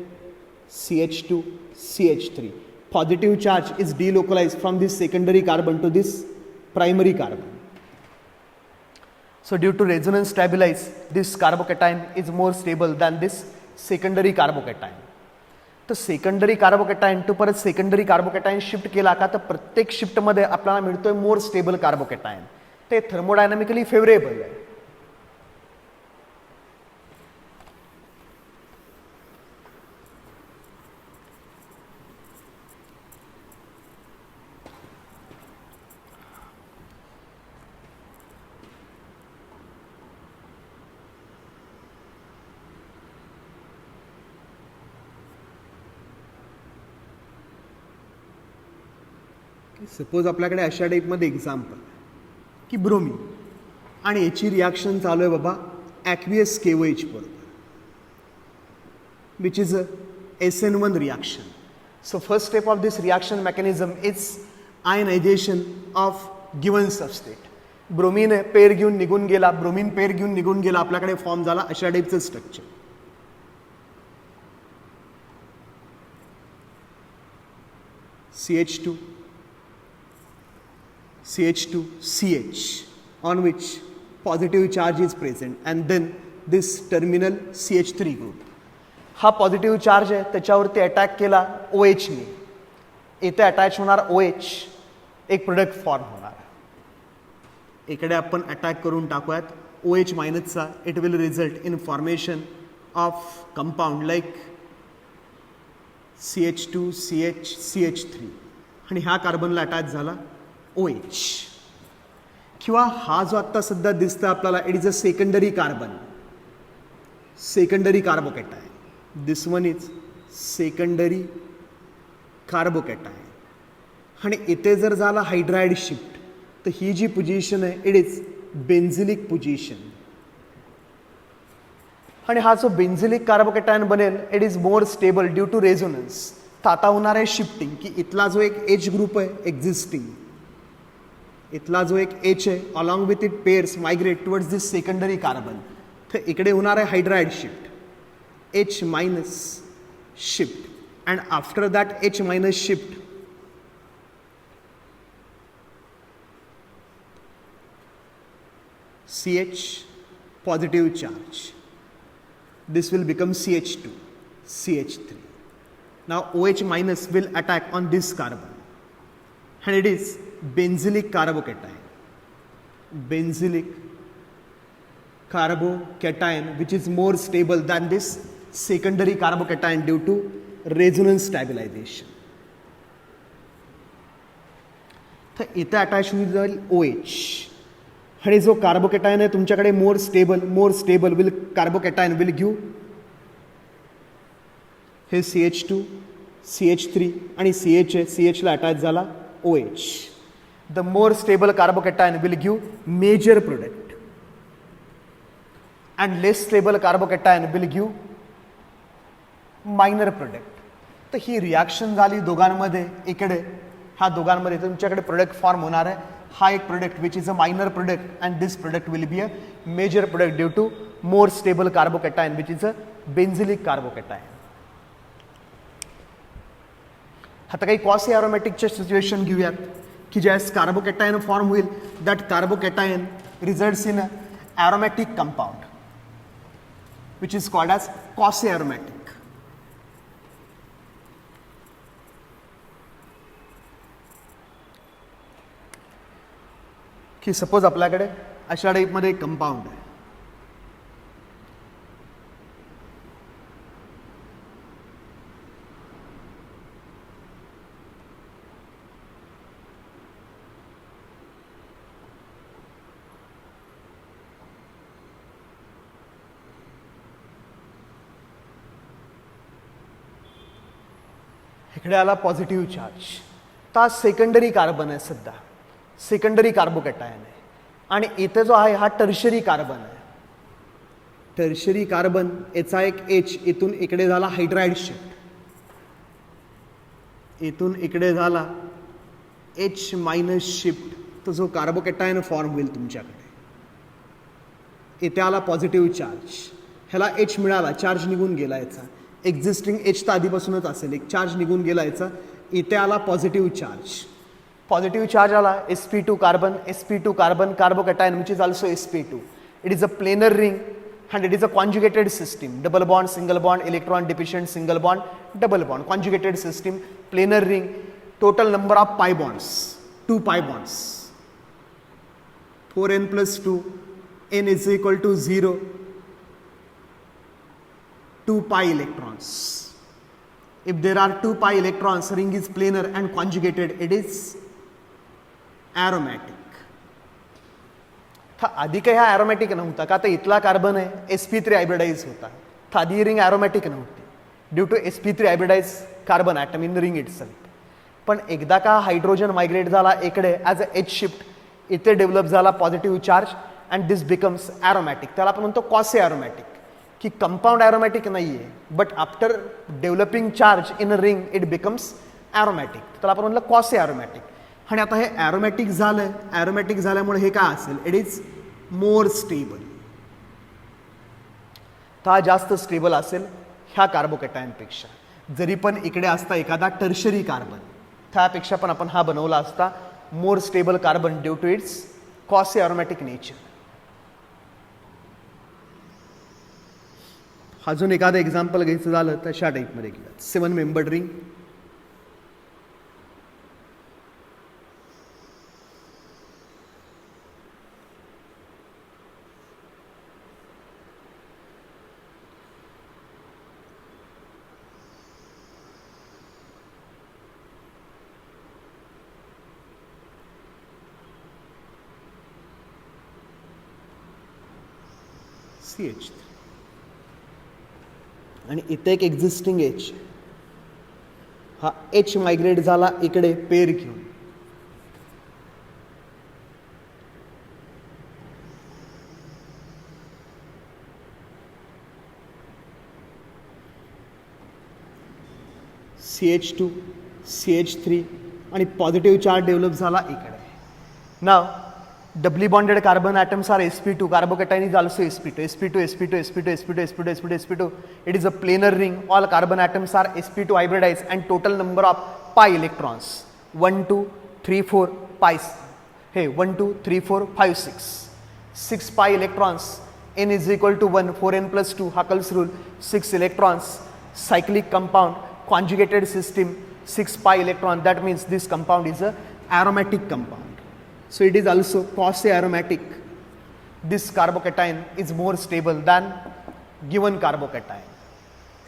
CH2 CH3. Positive charge is delocalized from this secondary carbon to this primary carbon. So due to resonance stabilized, this carbocation is more stable than this secondary carbocation. तर secondary carbocation to परत secondary carbocation shift केला का तर प्रत्येक शिफ्टमध्ये आपल्याला मिळतोय मोर stable carbocation. ते थर्मोडायनामिकली फेवरेबल आहे. सपोज आपल्याकडे अशा टाईपमध्ये एक्झाम्पल की ब्रोमीन आणि याची रिॲक्शन चालू आहे बाबा ॲक्वियस KOH बरोबर, which is a SN1 reaction. So first step of this reaction mechanism is ionization of given substrate. Bromine pair घेऊन निघून गेला, ब्रोमीन पेर घेऊन निघून गेला, आपल्याकडे फॉर्म झाला अशा टाईपचं structure. CH2 CH2 CH on which positive charge is present, and then this terminal CH3 group. हा पॉझिटिव्ह चार्ज आहे त्याच्यावरती अटॅक केला OH ने, इथे अटॅच होणार OH, एक प्रोडक्ट फॉर्म होणार. इकडे आपण अटॅक करून टाकूयात OH मायनसचा. It will result in formation of compound like CH2 CH CH3 आणि ह्या कार्बनला अटॅच झाला OH. किंवा हा जो आत्ता सध्या दिसतं आपल्याला it is a secondary carbon, secondary carbocation. This one is secondary carbocation. आणि इथे जर झाला हायड्राइड शिफ्ट तर ही जी पोझिशन आहे इट इज बेन्झिलिक पोझिशन. आणि हा जो बेन्झिलिक कार्बोकॅटायन बनेल it is more stable due to resonance. तर आता होणार आहे शिफ्टिंग की इथला जो एक H ग्रुप आहे एक्झिस्टिंग, इथला जो एक H आहे along with it pairs migrate towards this secondary carbon. तर इकडे होणार आहे hydride shift, H minus shift, and after that H minus shift CH positive charge. This will become CH2 CH3. Now OH minus will attack on this carbon and it is benzylic carbocation. Benzylic carbocation which is more stable than this secondary carbocation due to resonance stabilization. तर इथे attach होईल जाईल OH आणि जो carbocation आहे तुमच्याकडे more stable will carbocation will give हे CH2 CH3 आणि CH आहे CH ला अटॅच झाला OH. The more stable carbocation will give major product and less stable carbocation will give minor product. तर ही रिॲक्शन झाली दोघांमध्ये. इकडे ह्या दोघांमध्ये तुमच्याकडे प्रोडक्ट फॉर्म होणार आहे. हा एक product which is a minor product and this product will be a major product due to more stable carbocation which is a benzylic carbocation. आता काही क्वासी ॲरोमॅटिकचे सिच्युएशन घेऊयात की ज्यावेळेस कार्बोकॅटायन फॉर्म होईल that carbocation results in a aromatic compound which is called as quasi aromatic. की suppose आपल्याकडे अशा टाईपमध्ये एक कंपाऊंड आहे. इकडे आला पॉझिटिव्ह चार्ज. तर हा सेकंडरी कार्बन आहे, सध्या सेकंडरी कार्बोकॅटायन आहे. आणि इथे जो आहे हा टर्शरी कार्बन आहे. टर्शरी कार्बन याचा एक H इथून इकडे झाला हायड्राइड शिफ्ट, इथून इकडे झाला H मायनस शिफ्ट. तो जो कार्बोकॅटायन फॉर्म होईल तुमच्याकडे इथे आला पॉझिटिव्ह चार्ज. ह्याला H मिळाला, चार्ज निघून गेला याचा. एक्झिस्टिंग H तर आधीपासूनच असेल, एक चार्ज निघून गेला याचा. इथे आला पॉझिटिव्ह चार्ज. पॉझिटिव्ह चार्ज आला sp2 carbon, sp2 carbon carbocation which is also sp2. It is a planar ring and it is a conjugated system. Double bond, single bond, electron deficient, single bond, double bond. Conjugated system, planar ring. Total number of pi bonds, 2 pi bonds. 4n plus 2, n is equal to 0. 2 pi electrons. If there are 2 pi electrons, ring is planar and conjugated. It is aromatic. आधी काही हा aromatic नव्हता का, तर इथला carbon आहे sp3 hybridise होता. तर आधी रिंग ॲरोमॅटिक नव्हती due to sp3 hybridize carbon atom in ring itself. पण एकदा का हायड्रोजन मायग्रेट झाला इकडे ॲज अ H शिफ्ट, इथे डेव्हलप झाला positive charge and this becomes aromatic. त्याला आपण म्हणतो क्वासी ॲरोमॅटिक, की कंपाऊंड ॲरोमॅटिक नाही आहे but after developing charge in a ring it becomes aromatic. त्याला आपण म्हटलं क्वासी ॲरोमॅटिक. आणि आता हे ॲरोमॅटिक झालं. ॲरोमॅटिक झाल्यामुळे हे काय असेल, इट इज मोर स्टेबल. तर हा जास्त स्टेबल असेल ह्या कार्बोकॅटायनपेक्षा. जरी पण इकडे असता एखादा टर्शरी कार्बन, त्यापेक्षा पण आपण हा बनवला असता more stable carbon due to its quasi aromatic nature. अजून एखादं एक्झाम्पल घ्यायचं झालं तर अशा टाईपमध्ये घेऊया. 7 मेंबर्ड रिंग. CH आणि इथे एक एक्झिस्टिंग H. हा H मायग्रेट झाला इकडे पेर घेऊन. CH2 CH3 आणि पॉझिटिव्ह चार्ज डेव्हलप झाला इकडे. नाव doubly bonded carbon atoms are sp2. Carbocation is also sp2. sp2 sp2 sp2 sp2 sp2 sp2 sp2. It is a planar ring. All carbon atoms are sp2 hybridized and total number of pi electrons 1 2 3 4 pi. Hey, 1 2 3 4 5 6 6 pi electrons. N is equal to 1. 4n plus 2 Huckel's rule. 6 electrons. Cyclic compound. conjugated system, 6 pi electron, that means this compound is a aromatic compound. So it is also quasi-aromatic. This carbocation is more stable than given carbocation.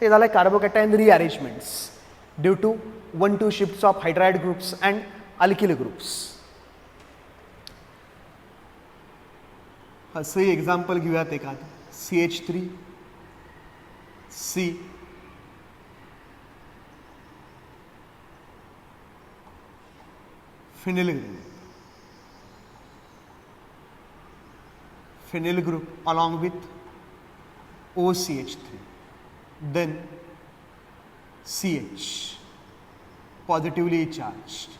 So these are carbocation rearrangements due to 1-2 shifts of hydride groups and alkyl groups. असंही example घेऊयात एखादं CH3 C phenyl group along with OCH3, then CH positively charged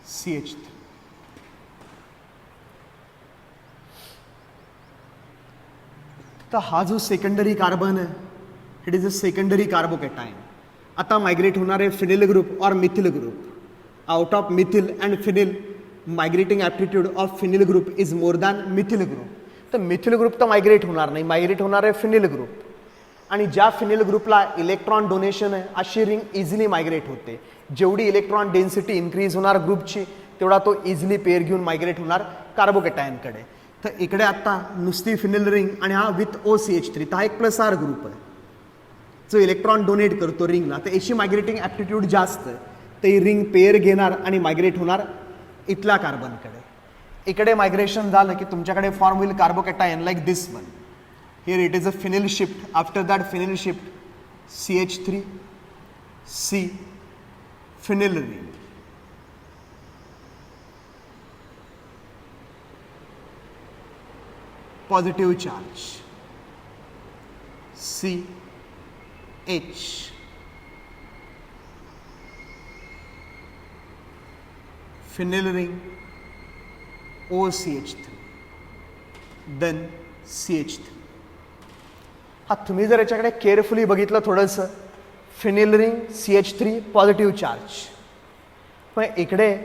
CH3. तर हा जो secondary carbon आहे it is a secondary carbocation. आता migrate होणार आहे phenyl group or methyl group. Out of methyl and phenyl migrating aptitude of phenyl group is more than methyl group. तर methyl group तर migrate होणार नाही, migrate होणार आहे फिनिल ग्रुप. आणि ज्या फिनिल ग्रुपला इलेक्ट्रॉन डोनेशन आहे अशी रिंग इझिली मायग्रेट होते. जेवढी इलेक्ट्रॉन डेन्सिटी इन्क्रीज होणार ग्रुपची तेवढा तो इझिली पेअर घेऊन मायग्रेट होणार कार्बोकॅटायनकडे. तर इकडे आता नुसती फिनिल रिंग आणि हा विथ OCH3, तर हा एक प्लस आर ग्रुप आहे जो इलेक्ट्रॉन डोनेट करतो रिंगला. तर याची मायग्रेटिंग ॲप्टिट्यूड जास्त आहे, तर ही रिंग पेअर घेणार आणि मायग्रेट होणार इथल्या कार्बनकडे. इकडे मायग्रेशन झालं की तुमच्याकडे फॉर्म होईल carbocation like this one. Here it is a phenyl shift. After that phenyl shift CH3 C phenyl ring. positive charge CH phenyl ring OCH3 then CH3. हा तुम्ही जर याच्याकडे केअरफुली बघितलं थोडंसं phenyl ring CH3 positive charge, पण इकडे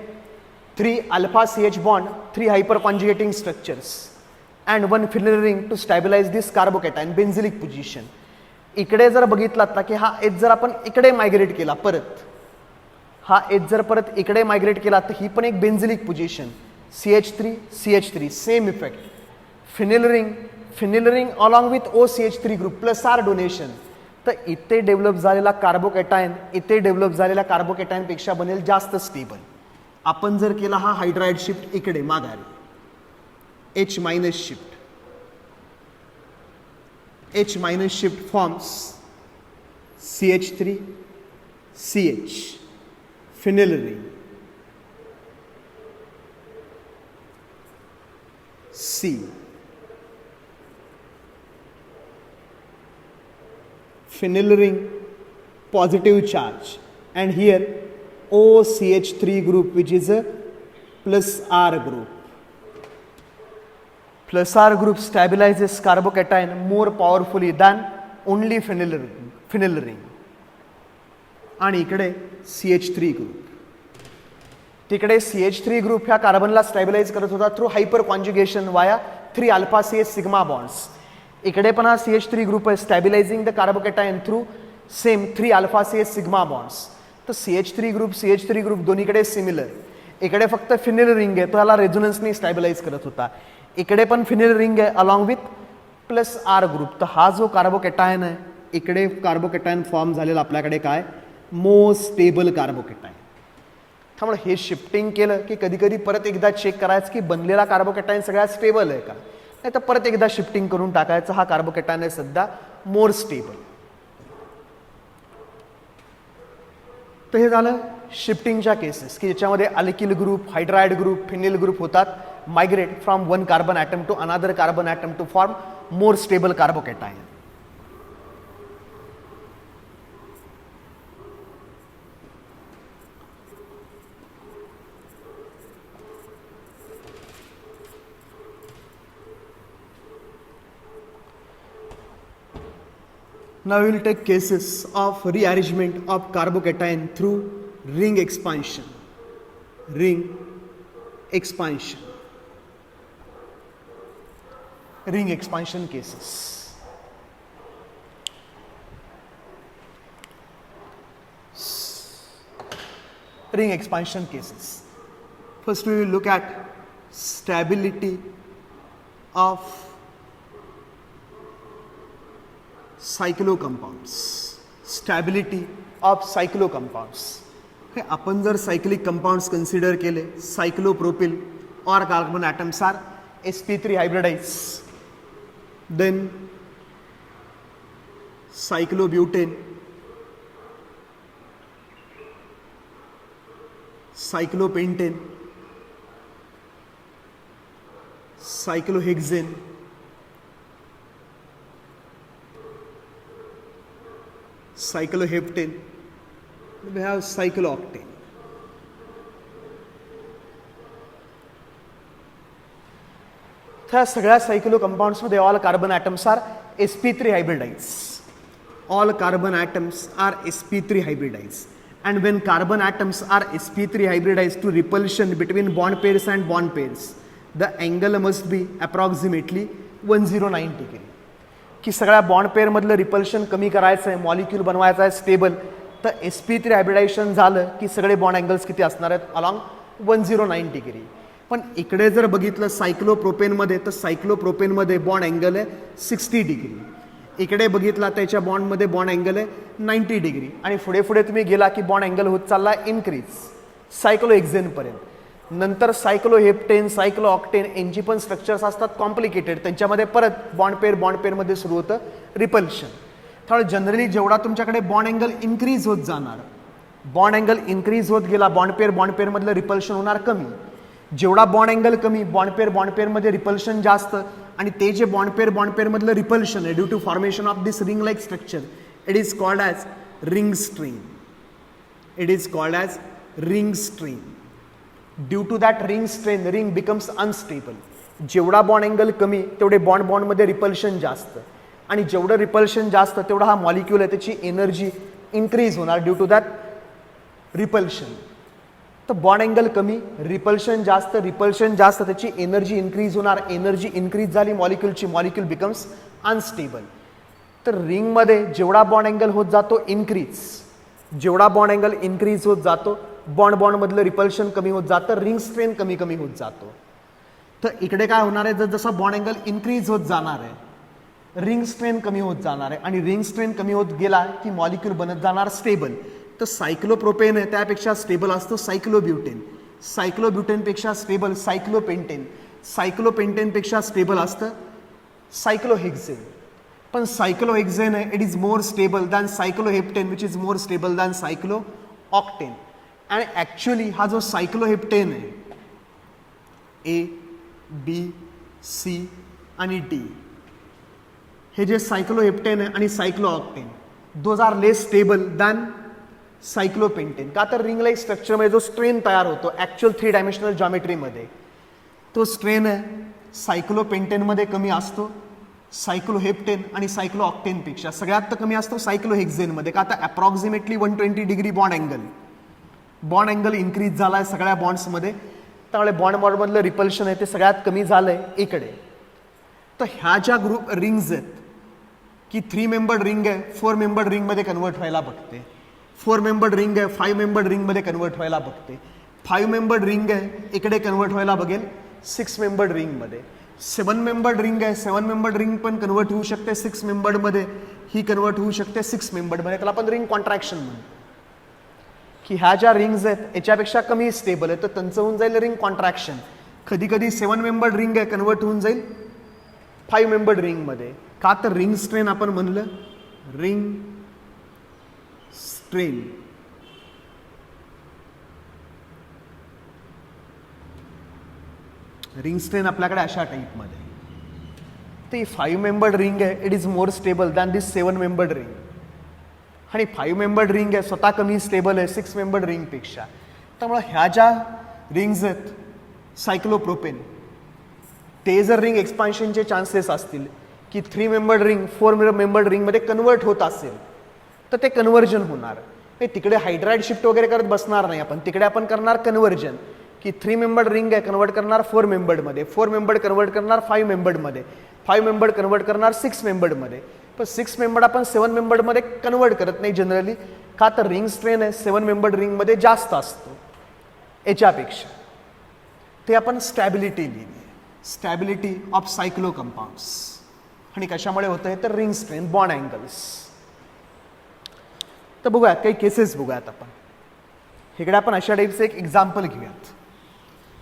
3 alpha CH bond 3 hyperconjugating structures and 1 phenyl ring to stabilize this carbocation benzylic position. इकडे जर बघितलात ना की हा एच जर आपण इकडे मायग्रेट केला परत, हा एच जर परत इकडे मायग्रेट केला तर ही पण एक benzylic position CH3 same effect. Phenyl ring along with OCH3 group plus R donation. तर इथे डेव्हलप झालेला कार्बोकॅटायन इथे डेव्हलप झालेल्या कार्बोकॅटायन पेक्षा बनेल जास्त स्टेबल. आपण जर केला हा हायड्राइड शिफ्ट इकडे माघारी H minus shift forms CH3 CH phenyl ring C phenyl ring positive charge and here OCH3 group which is a plus R group. Plus R group stabilizes carbocation more powerfully than only phenyl ring. आणि इकडे CH3 group, तिकडे CH3 group ह्या कार्बनला स्टॅबिलाइज करत होता through hyper conjugation वाया 3 alpha CH sigma bonds. इकडे पण हा CH3 ग्रुप आहे stabilizing the carbocation through same 3 alpha CH sigma bonds. तर CH3 ग्रुप दोन्हीकडे सिमिलर. इकडे फक्त फिनिल रिंग आहे तो ह्याला रेझोनन्सनी स्टॅबिलाइज करत होता. इकडे पण फिनिल रिंग आहे along with plus R group. तर हा जो कार्बोकॅटायन आहे इकडे कार्बोकॅटायन फॉर्म झालेला आपल्याकडे काय मोस्ट स्टेबल कार्बोकॅटायन. त्यामुळे हे शिफ्टिंग केलं की कधी कधी परत एकदा चेक करायचं की बनलेला कार्बोकॅटायन सगळ्यात स्टेबल आहे का, नाही तर परत एकदा शिफ्टिंग करून टाकायचं हा कार्बोकॅटायन आहे सध्या मोर स्टेबल. तर हे झालं शिफ्टिंगच्या केसेस की ज्याच्यामध्ये alkyl group hydride group phenyl group होतात migrate from one carbon atom to another carbon atom to form more stable carbocation. Now we will take cases of rearrangement of carbocation through ring expansion. Ring expansion cases. ring expansion cases. First we will look at stability of cyclocompounds. Stability of cyclocompounds. हे आपण जर cyclic compounds consider केले, cyclopropyl or carbon atoms are sp3 hybridized, then cyclobutane, cyclopentane, cyclohexane, cycloheptane, we have cyclooctane. ह्या सगळ्या cyclo कंपाउंड्समध्ये all carbon atoms are sp3 hybridized. All carbon atoms are sp3 hybridized. And when carbon atoms are sp3 hybridized to repulsion between bond pairs and bond pairs, the angle must be approximately 109 degree. की सगळ्या bond पेअरमधलं repulsion कमी करायचं आहे, molecule बनवायचा आहे stable, तर sp3 hybridisation झालं की सगळे बॉन्ड अँगल्स किती असणार आहेत, अलॉंग 109 डिग्री. पण इकडे जर बघितलं सायक्लोप्रोपेनमध्ये, तर सायक्लोप्रोपेनमध्ये बॉन्ड अँगल आहे 60 डिग्री. इकडे बघितला त्याच्या बॉन्डमध्ये बॉन्ड अँगल आहे 90 डिग्री. आणि पुढे पुढे तुम्ही गेला की बॉन्ड अँगल होत चालला इन्क्रीज सायक्लोहेक्झेनपर्यंत. नंतर सायक्लोहेप्टेन, सायक्लोऑक्टेन यांची पण स्ट्रक्चर्स असतात कॉम्प्लिकेटेड, त्यांच्यामध्ये परत बॉन्ड पेअरमध्ये सुरू होतं रिपल्शन. त्यामुळे जनरली जेवढा तुमच्याकडे बॉन्ड अँगल इन्क्रीज होत जाणार, बॉन्ड अँगल इन्क्रीज होत गेला, बॉन्ड पेअरमधलं रिपल्शन होणार कमी. जेवढा बॉन्ड अँगल कमी, बॉन्ड पेअरमध्ये रिपल्शन जास्त. आणि ते जे बॉन्ड पेअरमधलं रिपल्शन आहे due to formation of this ring like structure, it is called as ring strain. It is called as ring strain. Due to that ring strain ring becomes unstable. जेवढा bond angle कमी तेवढे बॉन्डमध्ये repulsion जास्त, आणि जेवढं repulsion जास्त तेवढा हा molecule आहे त्याची एनर्जी इन्क्रीज होणार ड्यू टू दॅट रिपल्शन. तर बॉन्ड अँगल कमी, रिपल्शन जास्त, त्याची एनर्जी इन्क्रीज होणार. एनर्जी इन्क्रीज झाली मॉलिक्यूलची, मॉलिक्यूल बिकम्स अनस्टेबल. तर रिंगमध्ये जेवढा बॉन्ड अँगल होत जातो इन्क्रीज, जेवढा बॉन्ड अँगल इन्क्रीज होत जातो, बॉन्डमधलं रिपल्शन कमी होत जातं, रिंग स्ट्रेन कमी होत जातो. तर इकडे काय होणार आहे, जसं बॉन्ड अँगल इन्क्रीज होत जाणार आहे, रिंग स्ट्रेन कमी होत जाणार आहे. आणि रिंग स्ट्रेन कमी होत गेला की मॉलिक्यूल बनत जाणार स्टेबल. तर सायक्लोप्रोपेन आहे त्यापेक्षा स्टेबल असतो सायक्लोब्युटेन, सायक्लोब्युटेनपेक्षा स्टेबल सायक्लोपेंटेन, सायक्लोपेंटेनपेक्षा स्टेबल असतं सायक्लोहेक्झेन. पण सायक्लोहेक्झेन आहे it is more stable than cycloheptane which is more stable than cyclooctane. आणि ॲक्च्युली हा जो सायक्लोहेप्टेन आहे, ए बी सी आणि डी, हे जे सायक्लोहेप्टेन आहे आणि cyclooctane, those are less stable than cyclopentane. का तर रिंग लाईक स्ट्रक्चरमध्ये जो स्ट्रेन तयार होतो ॲक्च्युअल 3 डायमेन्शनल जॉमेट्रीमध्ये, तो स्ट्रेन आहे सायक्लोपेंटेनमध्ये कमी असतो सायक्लोहेप्टेन आणि सायक्लोऑक्टेनपेक्षा. सगळ्यात कमी असतो सायक्लोहेक्झेनमध्ये. का तर approximately 120 degree bond angle increase झाला आहे सगळ्या बॉन्ड्समध्ये. त्यामुळे बॉन्डमधलं रिपल्शन आहे ते सगळ्यात कमी झालं आहे इकडे. तर ह्या ज्या ग्रुप रिंग्ज आहेत की 3 मेंबर्ड रिंग आहे 4 मेंबर्ड रिंगमध्ये कन्वर्ट व्हायला बघते, 4 मेंबर्ड रिंग आहे 5 मेंबर्ड रिंगमध्ये कन्वर्ट व्हायला बघते, 5 मेंबर्ड रिंग आहे इकडे कन्वर्ट व्हायला बघेल 6 मेंबर्ड रिंगमध्ये, 7 मेंबर्ड रिंग आहे 7 मेंबर्ड रिंग पण कन्वर्ट होऊ शकते 6 मेंबर्डमध्ये, ही कन्वर्ट होऊ शकते 6 मेंबर्डमध्ये. त्याला आपण रिंग कॉन्ट्रॅक्शन म्हणतो की ह्या ज्या रिंग्ज आहेत याच्यापेक्षा कमी स्टेबल आहे तर त्यांचं होऊन जाईल रिंग कॉन्ट्रॅक्शन. कधी कधी 7 मेंबर्ड रिंग आहे कन्वर्ट होऊन जाईल 5 मेंबर्ड रिंगमध्ये. का तर रिंग स्ट्रेन आपण म्हणलं, रिंग स्ट्रेन रिंग स्ट्रेन आपल्याकडे अशा टाईपमध्ये. ते 5 मेंबर्ड रिंग आहे it is more stable than this 7 membered ring. आणि 5 मेंबर्ड रिंग आहे स्वतः कमी स्टेबल आहे 6 मेंबर्ड रिंगपेक्षा. त्यामुळे ह्या ज्या रिंग्ज आहेत सायक्लोप्रोपेन, ते जर रिंग एक्सपान्शनचे चान्सेस असतील की 3 मेंबर्ड रिंग 4 मेंबर्ड रिंगमध्ये कन्वर्ट होत असेल तर ते कन्वर्जन होणार. तिकडे हायड्राइड शिफ्ट वगैरे करत बसणार नाही आपण, तिकडे आपण करणार कन्वर्जन की 3 मेंबर्ड रिंग आहे कन्वर्ट करणार 4 मेंबर्डमध्ये, 4 मेंबर्ड कन्वर्ट करणार 5 मेंबर्डमध्ये, 5 मेंबर्ड कन्वर्ट करणार 6 मेंबर्डमध्ये. पण 6 मेंबर्ड आपण 7 मेंबर्डमध्ये कन्वर्ट करत नाही जनरली. का तर रिंग स्ट्रेन आहे 7 मेंबर्ड रिंगमध्ये जास्त असतो. याच्यापेक्षा ते आपण स्टॅबिलिटी लिहिली, स्टॅबिलिटी ऑफ सायक्लो कंपाऊंड्स. आणि कशामुळे होतंय तर रिंग स्ट्रेंथ, बॉन्ड अँगल्स. तर बघूयात काही केसेस बघूयात आपण. इकडे आपण अशा टाईपचं एक एक्झाम्पल घेऊयात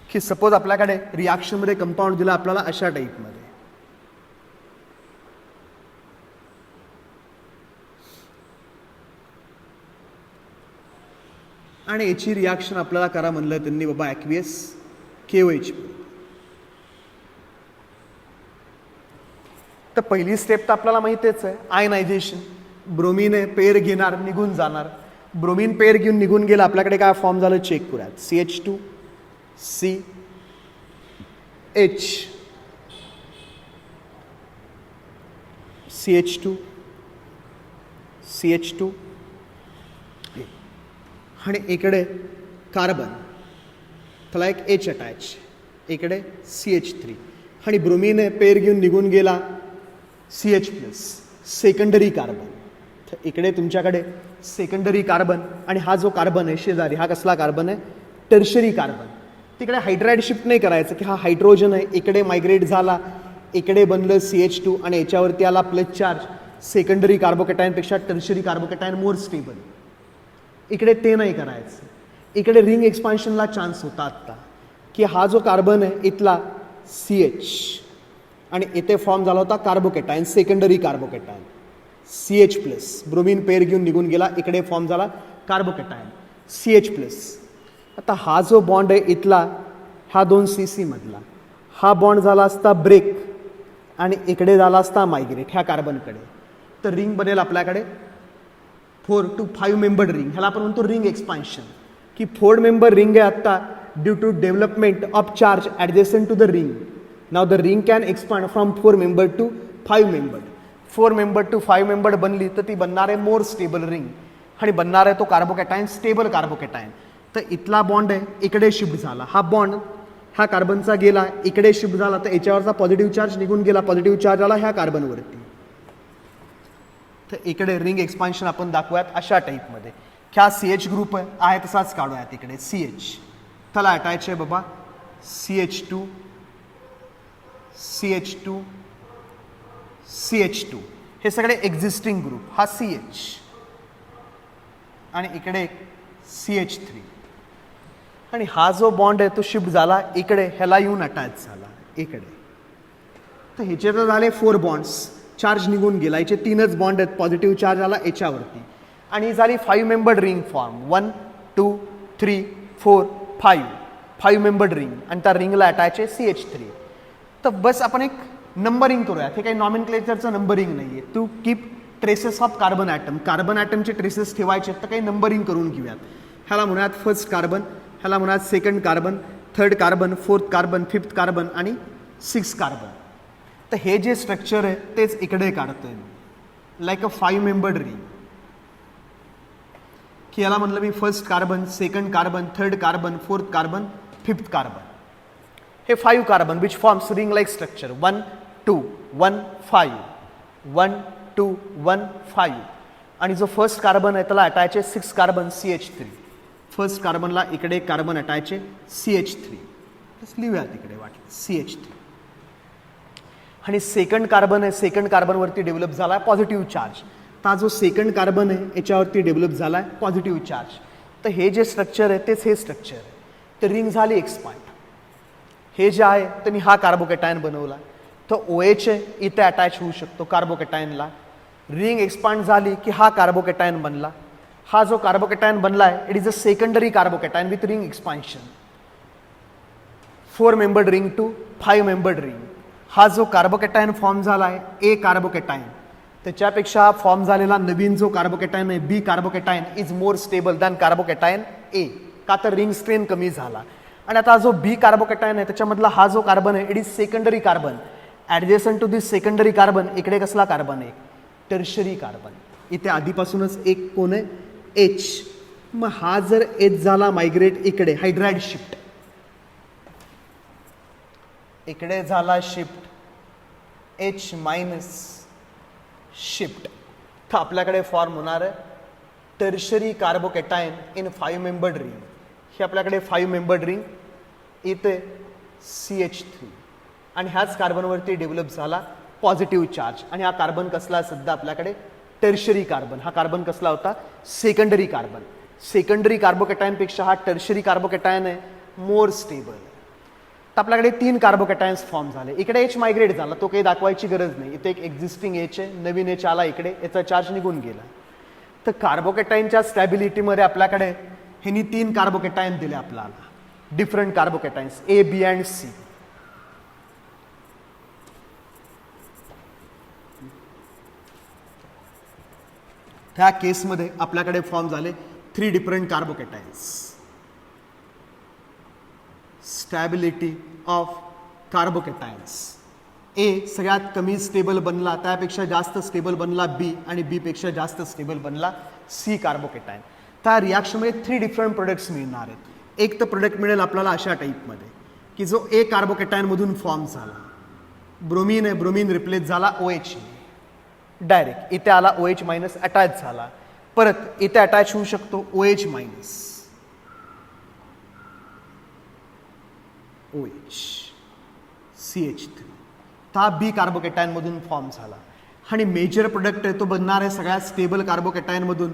की सपोज आपल्याकडे रिॲक्शनमध्ये कंपाऊंड दिला आपल्याला अशा टाईपमध्ये. आणि याची रिॲक्शन आपल्याला करा म्हणलं त्यांनी बाबा ॲक्वियस KOH. तर पहिली स्टेप तर आपल्याला माहितीच आहे, आयनायझेशन. ब्रोमीन पेअर घेणार, निघून जाणार. ब्रोमीन पेअर घेऊन निघून गेला, आपल्याकडे काय फॉर्म झालं चेक करूयात. CH2 CH CH2 CH2 आणि इकडे कार्बन, त्याला एक H अटॅच, इकडे CH3 आणि ब्रोमीन पेअर घेऊन निघून गेला CH+, सेकंडरी कार्बन. तर इकडे तुमच्याकडे सेकंडरी कार्बन आणि हा जो कार्बन आहे शेजारी, हा कसला कार्बन आहे, टर्शरी कार्बन. तिकडे हायड्राइड शिफ्ट नाही करायचं की हा हायड्रोजन आहे, इकडे मायग्रेट झाला, इकडे बनलं CH2 आणि याच्यावरती आला प्लस चार्ज. सेकंडरी कार्बोकॅटायनपेक्षा टर्शरी कार्बोकॅटायन मोर स्टेबल. इकडे ते नाही करायचं. इकडे रिंग एक्सपान्शनला चान्स होता आत्ता की हा जो कार्बन आहे इथला CH आणि इथे फॉर्म झाला होता carbocation, secondary carbocation CH+. Bromine pair घेऊन निघून गेला, इकडे फॉर्म झाला कार्बोकॅटायन CH+. आता हा जो बॉन्ड आहे इथला, हा 2 CC मधला, हा बॉन्ड झाला असता ब्रेक आणि इकडे झाला असता मायग्रेट ह्या कार्बनकडे. तर रिंग बनेल आपल्याकडे 4 to 5 मेंबर्ड रिंग. ह्याला आपण म्हणतो रिंग एक्सपान्शन की 4 मेंबर रिंग आहे आत्ता due to development of charge adjacent to the ring. Now the ring can expand from 4 member to 5 membered. 4 member to 5 membered बनली तर ती बनणार आहे मोर स्टेबल रिंग आणि बनणार आहे तो कार्बोकॅटायन, स्टेबल कार्बोकॅटायन. तर इथला बॉन्ड आहे इकडे शिफ्ट झाला, हा बॉन्ड हा कार्बनचा गेला, इकडे शिफ्ट झाला, तर याच्यावरचा पॉझिटिव्ह चार्ज निघून गेला, पॉझिटिव्ह चार्ज आला ह्या कार्बनवरती. तर इकडे रिंग एक्सपान्शन आपण दाखवूयात अशा टाईपमध्ये. ह्या CH ग्रुप आहे तसाच काढूयात. इकडे CH, त्याला अटॅच आहे बाबा CH2 CH2 CH2. हे सगळे एक्झिस्टिंग ग्रुप. हा CH आणि इकडे CH3 आणि हा जो बॉन्ड आहे तो शिफ्ट झाला इकडे, ह्याला येऊन अटॅच झाला इकडे. तर ह्याचे तर झाले 4 बॉन्ड्स, चार्ज निघून गेला. याचे 3च बॉन्ड आहेत, पॉझिटिव्ह चार्ज आला याच्यावरती आणि झाली 5 membered ring form. 1 2 3 4 5 membered ring आणि त्या रिंगला अटॅच आहे CH3. तर बस आपण एक नंबरिंग करूयात. हे काही नॉमेनक्लेचरचं नंबरिंग नाही आहे. To keep traces of carbon atom, carbon ॲटमचे ट्रेसेस ठेवायचे तर काही नंबरिंग करून घेऊयात. ह्याला म्हणूयात फर्स्ट कार्बन, ह्याला म्हणूयात second carbon, third carbon, fourth carbon, fifth carbon आणि 6 कार्बन. तर हे जे स्ट्रक्चर आहे तेच इकडे काढतोय लाईक अ 5 मेंबर्ड रिंग. की याला म्हणलं मी first carbon, second carbon, third carbon, fourth carbon, fifth carbon. हे 5 carbon which forms ring like structure. 1 2 1 5 1 2 1 5 आणि जो फर्स्ट कार्बन आहे त्याला अटॅच आहे 6 कार्बन CH3. फर्स्ट कार्बनला इकडे कार्बन अटॅच आहे CH3. लिहूया तिकडे वाटलं CH3. आणि सेकंड कार्बन आहे, सेकंड कार्बनवरती डेव्हलप झाला आहे पॉझिटिव्ह चार्ज. हा जो सेकंड कार्बन आहे याच्यावरती डेव्हलप झाला आहे पॉझिटिव्ह चार्ज. तर हे जे स्ट्रक्चर आहे तेच हे स्ट्रक्चर आहे. तर रिंग झाली एक्सपांड. हे जे आहे त्यांनी हा कार्बोकॅटायन बनवला, तर OH आहे इथे अटॅच होऊ शकतो कार्बोकॅटायनला. रिंग एक्सपांड झाली की हा कार्बोकॅटायन बनला. हा जो कार्बोकॅटायन बनला आहे it is a secondary carbocation with ring expansion. 4 membered ring to 5 membered ring. हा जो कार्बोकॅटायन फॉर्म झाला आहे A कार्बोकॅटायन, त्याच्यापेक्षा फॉर्म झालेला नवीन जो कार्बोकॅटायन आहे B carbocation is more stable than carbocation A. का तर रिंग स्ट्रेन कमी झाला. आणि आता जो B कार्बोकॅटायन आहे त्याच्यामधला हा जो कार्बन आहे it is secondary carbon. Adjacent to this secondary carbon इकडे कसला कार्बन आहे, टर्शरी कार्बन. इथे आधीपासूनच एक कोण आहे H. मग हा जर H झाला मायग्रेट इकडे, हायड्राइड शिफ्ट इकडे झाला शिफ्ट H मायनस शिफ्ट, तर आपल्याकडे फॉर्म होणार आहे tertiary carbocation in 5 membered ring. ही आपल्याकडे 5 मेंबर्ड रिंग, इथे CH3 आणि ह्याच कार्बनवरती डेव्हलप झाला पॉझिटिव्ह चार्ज. आणि हा कार्बन कसला सध्या आपल्याकडे टर्शरी कार्बन. हा कार्बन कसला होता? Secondary carbon. सेकंडरी कार्बोकॅटायनपेक्षा हा टर्शरी कार्बोकॅटायन आहे मोर स्टेबल. तर आपल्याकडे 3 कार्बोकॅटायन्स फॉर्म झाले. इकडे H मायग्रेट झाला, तो काही दाखवायची गरज नाही. इथे एक एक्झिस्टिंग H आहे, नवीन H आला इकडे, याचा चार्ज निघून गेला. तर कार्बोकॅटायनच्या स्टॅबिलिटीमध्ये आपल्याकडे ह्यांनी 3 कार्बोकॅटायन दिले आपल्याला, different carbocations A, B and C. त्या केसमध्ये आपल्याकडे फॉर्म झाले 3 different carbocations. Stability of carbocations. A सगळ्यात कमी स्टेबल बनला, त्यापेक्षा जास्त स्टेबल बनला B, आणि B पेक्षा जास्त स्टेबल बनला C कार्बोकॅटायन. त्या रिॲक्शनमध्ये 3 डिफरंट प्रोडक्ट्स मिळणार आहेत. एक तर प्रोडक्ट मिळेल आपल्याला अशा टाईपमध्ये की जो A कार्बोकॅटायनमधून फॉर्म झाला, ब्रोमीन आहे, ब्रोमीन रिप्लेस झाला OH डायरेक्ट, इथे आला OH मायनस अटॅच झाला, परत इथे अटॅच होऊ शकतो OH मायनस, OH CH3. हा B कार्बोकॅटायनमधून फॉर्म झाला. आणि मेजर प्रोडक्ट आहे तो बनणार आहे सगळ्यात स्टेबल कार्बोकॅटायनमधून.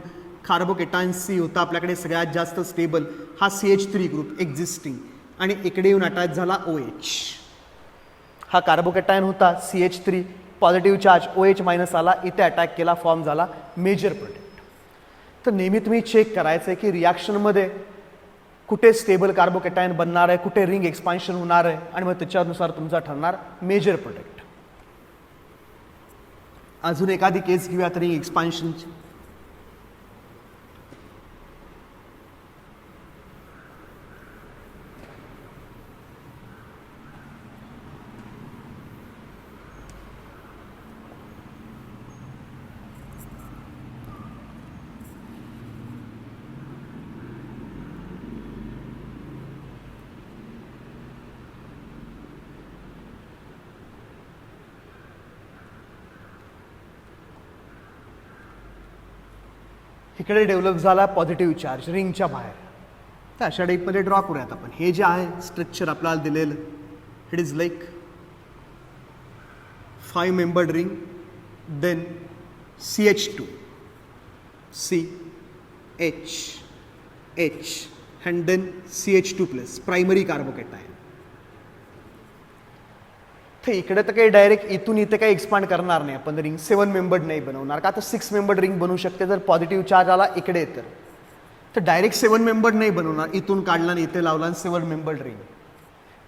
कार्बोकॅटायन C होता आपल्याकडे सगळ्यात जास्त स्टेबल, हा CH3 ग्रुप एक्झिस्टिंग, आणि इकडे येऊन अटॅच झाला OH. हा कार्बोकॅटायन होता CH3, positive charge OH minus आला, इथे अटॅक केला, फॉर्म झाला मेजर प्रोडक्ट. तर नेहमी तुम्ही चेक करायचं आहे की रिॲक्शनमध्ये कुठे स्टेबल कार्बोकॅटायन बनणार आहे, कुठे रिंग एक्सपान्शन होणार आहे, आणि मग त्याच्यानुसार तुमचा ठरणार मेजर प्रोडक्ट. अजून एखादी केस घेऊयात रिंग एक्सपान्शनची. इकडे डेव्हलप झाला पॉझिटिव्ह चार्ज रिंगच्या बाहेर. तर अशा टाईपमध्ये ड्रॉ करूयात आपण. हे जे आहे स्ट्रक्चर आपल्याला दिलेलं, it is like 5 membered ring, then CH2, C, H, H, and then CH2 plus primary carbocation. तर इकडे तर काही डायरेक्ट इथून इथे काही एक्सपांड करणार नाही आपण, रिंग 7 मेंबर्ड नाही बनवणार का, तर 6 मेंबर्ड रिंग बनवू शकते जर पॉझिटिव्ह चार्ज आला इकडे. तर डायरेक्ट 7 मेंबर्ड नाही बनवणार, इथून काढला आणि इथे लावला 7 मेंबर्ड रिंग.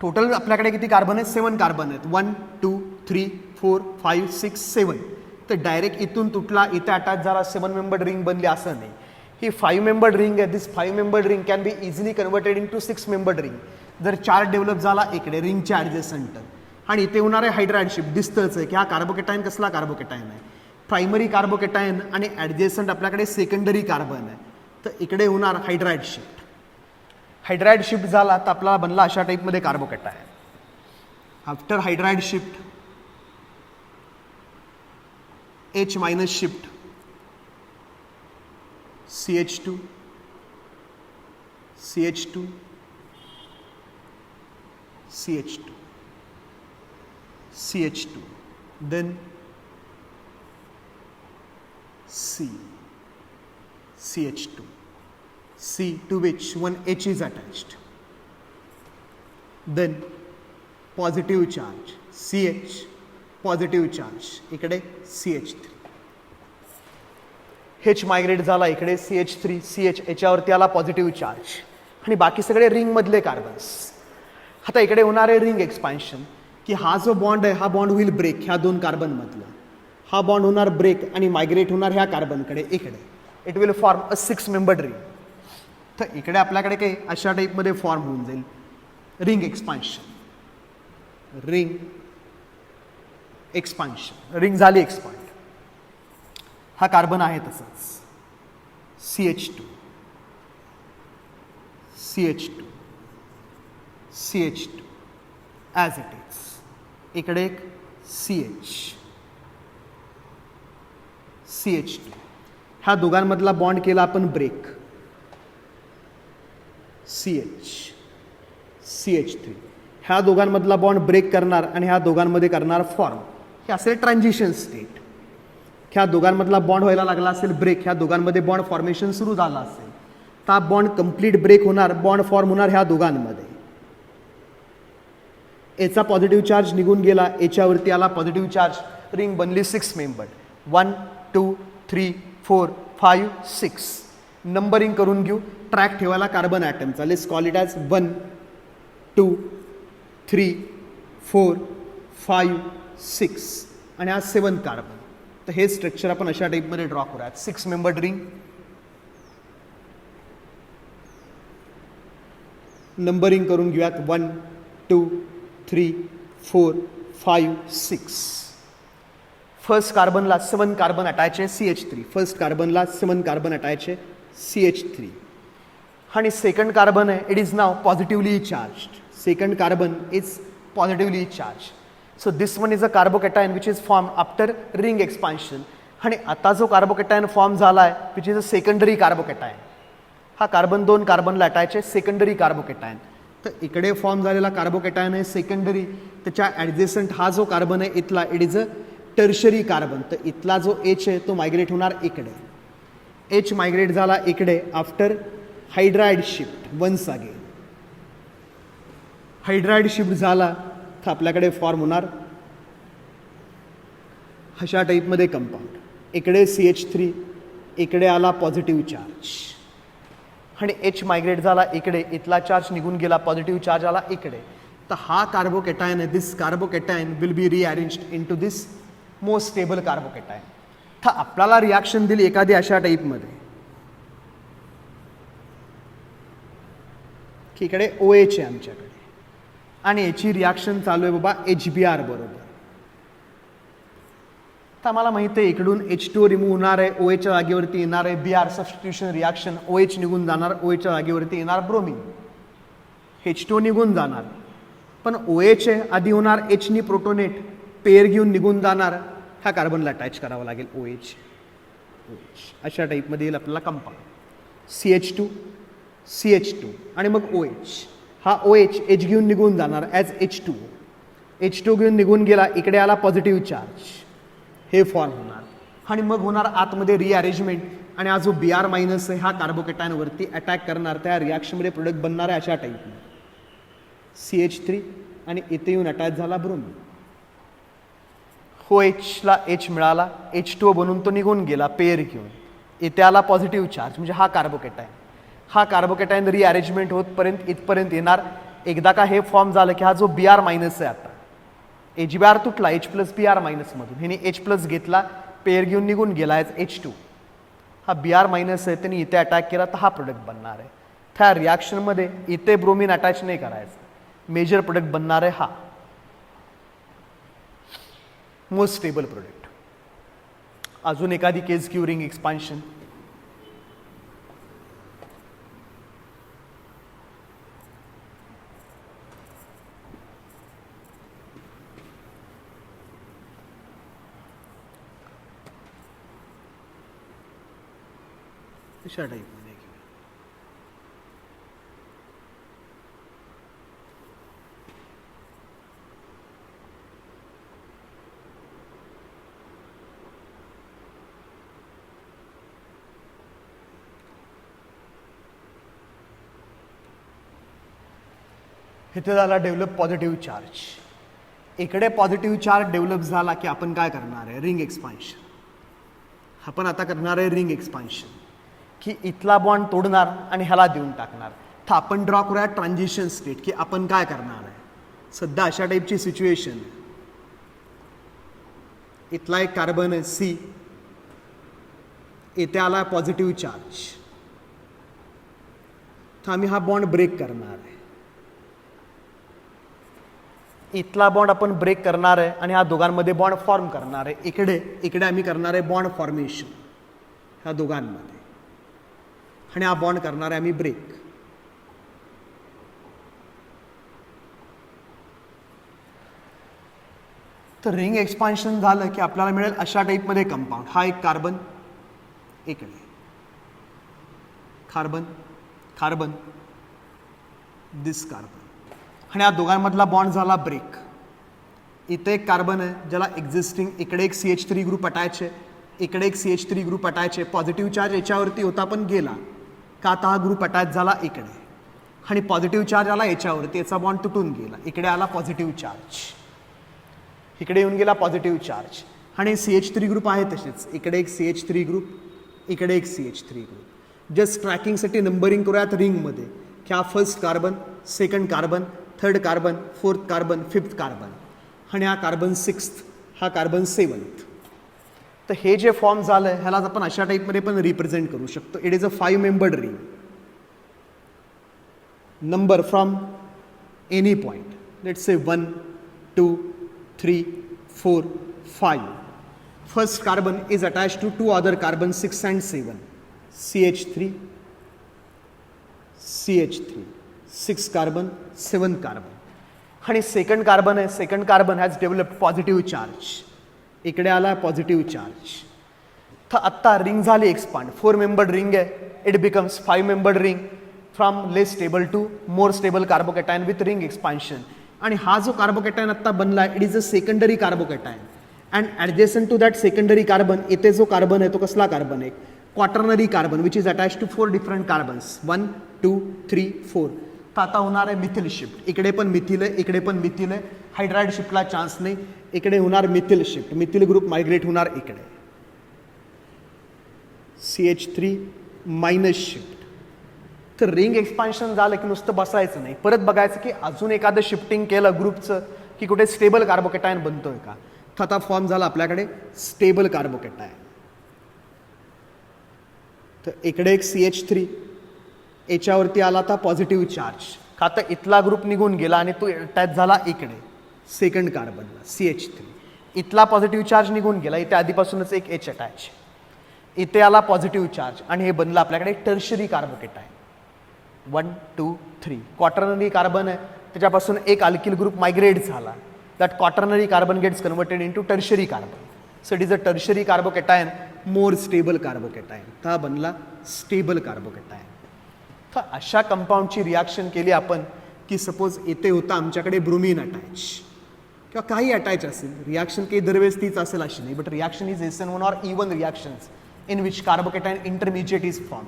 टोटल आपल्याकडे किती कार्बन आहेत? 7 कार्बन आहेत. 1 2 3 4 5 6 7. तर डायरेक्ट इथून तुटला, इथे अटॅच झाला, 7 मेंबर्ड रिंग बनली असं नाही. ही 5 मेंबर्ड रिंग आहे. This 5 membered ring can be easily converted into 6 membered ring. जर चार्ज डेव्हलप झाला इकडे रिंगच्या ॲडजस्टंट, आणि इथे होणार आहे हायड्राइड शिफ्ट. दिसतंच आहे की हा कार्बोकॅटायन कसला कार्बोकॅटायन आहे, प्रायमरी कार्बोकॅटायन, आणि ॲडजेसंट आपल्याकडे सेकंडरी कार्बन आहे. तर इकडे होणार हायड्राइड शिफ्ट. हायड्राइड शिफ्ट झाला तर आपल्याला बनला अशा टाईपमध्ये carbocation. After hydride shift H minus shift CH2, CH2, CH2, CH2, then C, CH2, C to which one H is attached. Then positive charge CH, positive charge इकडे CH3. H migrate झाला इकडे CH3, CH याच्यावरती आला positive charge, आणि बाकी सगळे रिंगमधले carbons. आता इकडे होणार आहे रिंग एक्सपान्शन, की हा जो बॉन्ड आहे हा बॉन्ड होईल ब्रेक ह्या 2 कार्बनमधला. हा बॉन्ड होणार ब्रेक आणि मायग्रेट होणार ह्या कार्बनकडे इकडे. It will form a 6 membered ring. तर इकडे आपल्याकडे काही अशा टाईपमध्ये फॉर्म होऊन जाईल ring expansion. Ring expansion, ring झाली एक्सपांड. हा कार्बन आहे तसंच CH2, CH2, CH2 as it is. इकडे एक CH, CH2. ह्या दोघांमधला बॉन्ड केला आपण ब्रेक. CH3 ह्या दोघांमधला बॉन्ड ब्रेक करणार आणि ह्या दोघांमध्ये करणार फॉर्म. हे असेल ट्रान्झिशन स्टेट. ह्या दोघांमधला बॉन्ड व्हायला लागला असेल ब्रेक, ह्या दोघांमध्ये बॉन्ड फॉर्मेशन सुरू झालं असेल तर हा बॉन्ड कंप्लीट ब्रेक होणार, बॉन्ड फॉर्म होणार ह्या दोघांमध्ये. याचा पॉझिटिव्ह चार्ज निघून गेला, याच्यावरती आला पॉझिटिव्ह चार्ज, रिंग बनली 6 मेंबर. 1 2 3 4 5 6. नंबरिंग करून घेऊ, ट्रॅक ठेवायला कार्बन ॲटमचा. लेट्स कॉल इट ॲज 1 2 3 4 5 6 आणि हा 7 कार्बन. तर हे स्ट्रक्चर आपण अशा टाईपमध्ये ड्रॉ करूयात. 6 मेंबर्ड रिंग. नंबरिंग करून घेऊयात 1 2 3 4 5 6. फर्स्ट कार्बनला 7 कार्बन अटॅच आहे CH3. फर्स्ट कार्बनला 7 कार्बन अटॅच आहे CH3. आणि सेकंड कार्बन आहे, it is now positively charged. Second carbon is positively charge. So this one is a carbocation which is form after ring expansion. आणि आता जो carbocation form झाला आहे which is a secondary carbocation. हा carbon 2 कार्बनला attach आहे, secondary carbocation. तर इकडे form झालेला कार्बोकॅटायन आहे सेकंडरी, त्याच्या ॲडजेसंट हा जो कार्बन आहे इथला it is a tertiary carbon. तर इथला जो H आहे तो मायग्रेट होणार इकडे. H मायग्रेट झाला इकडे after hydride shift once again. Hydride shift झाला तर आपल्याकडे फॉर्म होणार अशा टाईपमध्ये कंपाऊंड. इकडे CH3, इकडे आला पॉझिटिव्ह चार्ज आणि H मायग्रेट झाला इकडे, इथला चार्ज निघून गेला, पॉझिटिव्ह चार्ज आला इकडे. तर हा कार्बोकॅटायन आहे, this carbocation will be rearranged into this most stable carbocation. तर आपल्याला रिॲक्शन दिली एखादी अशा टाईपमध्ये की इकडे OH आहे आमच्याकडे आणि याची रिॲक्शन चालू आहे बाबा HBr बरोबर. तर आम्हाला माहिती आहे इकडून H2 रिमूव्ह होणार आहे, OHच्या जागेवरती येणार आहे Br सबस्टिट्यूशन रिॲक्शन. OH निघून जाणार, OHच्या जागेवरती येणार ब्रोमिन. H2 निघून जाणार, पण OH आहे आधी होणार Hनी प्रोटोनेट पेअर घेऊन निघून जाणार, ह्या कार्बनला अटॅच करावं लागेल OH. अशा टाईपमध्ये येईल आपल्याला कंपाऊंड CH2 CH2 आणि मग OH. हा OH H घेऊन निघून जाणार ॲज H2. H2 घेऊन निघून गेला, इकडे आला पॉझिटिव्ह चार्ज, हे फॉर्म होणार आणि मग होणार आतमध्ये रिअरेंजमेंट. आणि हा जो Br मायनस आहे हा कार्बोकॅटायनवरती अटॅक करणार, त्या रिॲक्शनमध्ये प्रोडक्ट बनणार आहे अशा टाईपने CH3 आणि इथे येऊन अटॅच झाला ब्रोमिन. OHला H मिळाला, H2 बनून तो निघून गेला पेअर घेऊन, इथे आला पॉझिटिव्ह चार्ज म्हणजे हा कार्बोकॅटायन. हा कार्बोकॅटायन रिअरेंजमेंट होतपर्यंत इथपर्यंत येणार. एकदा का हे फॉर्म झालं की हा जो Br मायनस आहे आता HBr तुटला H प्लस Br मायनसमधून, ह्याने H प्लस घेतला पेअर घेऊन निघून गेला ॲज H2. हा Br मायनस आहे त्यांनी इथे अटॅक केला तर हा प्रोडक्ट बनणार आहे. त्या रिॲक्शनमध्ये इथे ब्रोमिन अटॅच नाही करायचं, मेजर प्रोडक्ट बनणार आहे हा मोस्ट स्टेबल प्रोडक्ट. अजून एखादी केस घेऊ रिंग एक्सपान्शन. अशा टाईपमध्ये घेऊया. इथे झाला डेव्हलप पॉझिटिव्ह चार्ज. इकडे पॉझिटिव्ह चार्ज डेव्हलप झाला की आपण काय करणार आहे रिंग एक्सपान्शन. आपण आता करणार आहे रिंग एक्सपान्शन की इथला बॉन्ड तोडणार आणि ह्याला देऊन टाकणार. तर आपण ड्रॉ करूया ट्रान्झिशन स्टेट की आपण काय करणार आहे. सध्या अशा टाईपची सिच्युएशन, इथला एक कार्बन आहे C, इथे आला पॉझिटिव्ह चार्ज, तर आम्ही हा बॉन्ड ब्रेक करणार आहे. इथला बॉन्ड आपण ब्रेक करणार आहे आणि ह्या दोघांमध्ये बॉन्ड फॉर्म करणार आहे. इकडे आम्ही करणार आहे बॉन्ड फॉर्मेशन ह्या दोघांमध्ये आणि हा बॉन्ड करणार आहे आम्ही ब्रेक. तर रिंग एक्सपान्शन झालं की आपल्याला मिळेल अशा टाईपमध्ये कंपाऊंड. हा एक कार्बन, इकडे कार्बन कार्बन दिस कार्बन आणि या दोघांमधला बॉन्ड झाला ब्रेक. इथे एक कार्बन आहे ज्याला एक्झिस्टिंग इकडे एक CH3 ग्रुप अटॅच आहे, इकडे एक CH3 ग्रुप अटॅच आहे. पॉझिटिव्ह चार्ज याच्यावरती होता पण गेला का आता हा ग्रुप अटॅच झाला इकडे आणि पॉझिटिव्ह चार्ज आला याच्यावरती, याचा बॉन्ड तुटून गेला, इकडे आला पॉझिटिव्ह चार्ज, इकडे येऊन गेला पॉझिटिव्ह चार्ज आणि CH3 ग्रुप आहे तसेच, इकडे एक CH3 ग्रुप, इकडे एक CH3 ग्रुप. जस्ट ट्रॅकिंगसाठी नंबरिंग करूयात रिंगमध्ये की हा first carbon, second carbon, third carbon, fourth carbon, fifth carbon आणि हा कार्बन सिक्स्थ, हा कार्बन सेवन्थ. तर हे जे फॉर्म झालं आहे ह्यालाच आपण अशा टाईपमध्ये पण रिप्रेझेंट करू शकतो. It is a 5 membered ring. Number from any point, let's say 1 2 3 4 5. First carbon is attached to two other carbons 6 and 7, CH3, CH3, 6 carbon, 7 carbon. आणि सेकंड कार्बन आहे, second carbon has developed positive charge, इकडे आला positive charge. तर आत्ता ring झाली expand. 4 membered ring आहे, it becomes 5 membered ring from less stable to more stable carbocation with ring expansion. आणि हा जो कार्बोकॅटायन आत्ता बनला it is a secondary carbocation and adjacent to that secondary carbon इथे जो कार्बन आहे तो कसला कार्बन आहे, quaternary carbon which is attach to 4 different carbons 1 2 3 4. तर आता होणार आहे मिथिल शिफ्ट. इकडे पण मिथिल आहे, इकडे पण मिथिल आहे, हायड्राईड शिफ्टला चान्स नाही. इकडे होणार methyl shift, methyl group migrate होणार इकडे, CH3 मायनस शिफ्ट. तर रिंग एक्सपान्शन झालं की नुसतं बसायचं नाही, परत बघायचं की अजून एखादं शिफ्टिंग केलं ग्रुपचं की कुठे स्टेबल कार्बोकॅटायन बनतोय का. तर आता फॉर्म झाला आपल्याकडे स्टेबल कार्बोकॅटायन. तर इकडे एक CH3, याच्यावरती आला आता पॉझिटिव्ह चार्ज का तर इथला ग्रुप निघून गेला आणि तो अटॅच झाला इकडे सेकंड कार्बनला CH3. इथला पॉझिटिव्ह चार्ज निघून गेला, इथे आधीपासूनच एक H अटॅच, इथे आला पॉझिटिव्ह चार्ज आणि हे बनलं आपल्याकडे टर्शरी कार्बोकॅटायन 1 2 3. क्वाटर्नरी कार्बन आहे त्याच्यापासून एक अल्किल ग्रुप मायग्रेट झाला, that quaternary carbon gets converted into tertiary carbon. So it is a tertiary carbocation, more stable carbocation. हा बनला स्टेबल कार्बोकॅटायन. तर अशा कंपाऊंडची रिॲक्शन केली आपण की सपोज येथे होतं आमच्याकडे ब्रोमीन अटॅच किंवा काही अटॅच असेल, रिॲक्शन काही दरवेळेस तीच असेल अशी नाही, but reaction is SN1 or E1 reactions in which carbocation intermediate is form.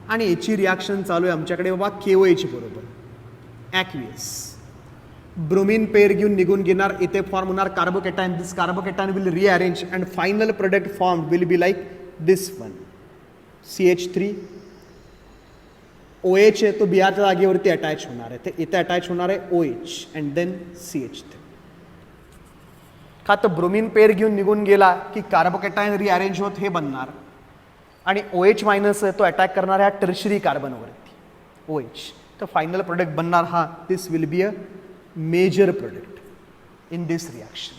आणि याची रिॲक्शन चालू आहे आमच्याकडे बाबा KOH बरोबर ॲक्वियस. ब्रोमीन पेअर घेऊन निघून घेणार, इथे फॉर्म होणार carbocation. This carbocation will rearrange and final product form will be like this one, CH3 OH आहे तो Br च्या जागेवरती अटॅच होणार आहे, तर इथे अटॅच होणार आहे OH अँड देन CH3. का तर ब्रोमीन पेअर घेऊन निघून गेला की कार्बोकॅटायन रिअरेंज होत हे बनणार आणि OH मायनस आहे तो अटॅक करणार ह्या टर्शरी कार्बनवरती OH. तर फायनल प्रोडक्ट बनणार हा, this will be a major product in this reaction.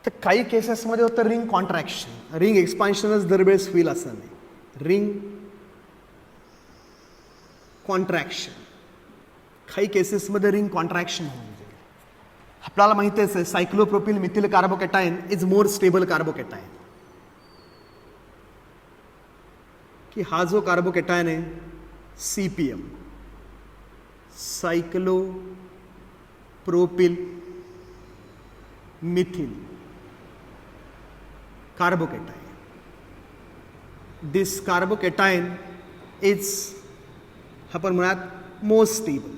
तर काही केसेसमध्ये होतं रिंग कॉन्ट्रॅक्शन, रिंग एक्सपान्शनच दरवेळेस होईल असं नाही, रिंग कॉन्ट्रॅक्शन. काही केसेसमध्ये रिंग कॉन्ट्रॅक्शन होऊन जाईल. आपल्याला माहितीच आहे cyclopropyl methyl carbocation is more stable carbocation. की हा जो कार्बोकॅटायन आहे CPM, cyclopropyl methyl carbocation. This carbocation is आपण म्हणूयात मोस्ट स्टेबल.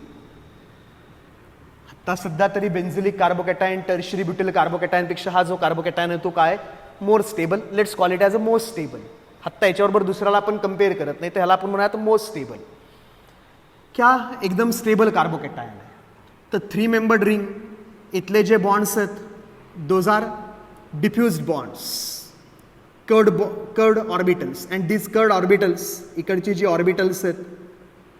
आता सध्या तरी बेन्झिलिक कार्बोकॅटायन टर्शरी ब्युटिल कार्बोकॅटायनपेक्षा हा जो कार्बोकॅटायन आहे तो काय more stable. Let's call it as a most stable. आत्ता याच्याबरोबर दुसऱ्याला आपण कम्पेअर करत नाही, तर ह्याला आपण म्हणूयात मोस्ट स्टेबल. क्या एकदम स्टेबल कार्बोकॅटायन आहे. तर 3 मेंबर्ड रिंग, इथले जे बॉन्ड्स आहेत those are diffused bonds, curved orbitals. And this curved orbitals, इकडची जी ऑर्बिटल्स आहेत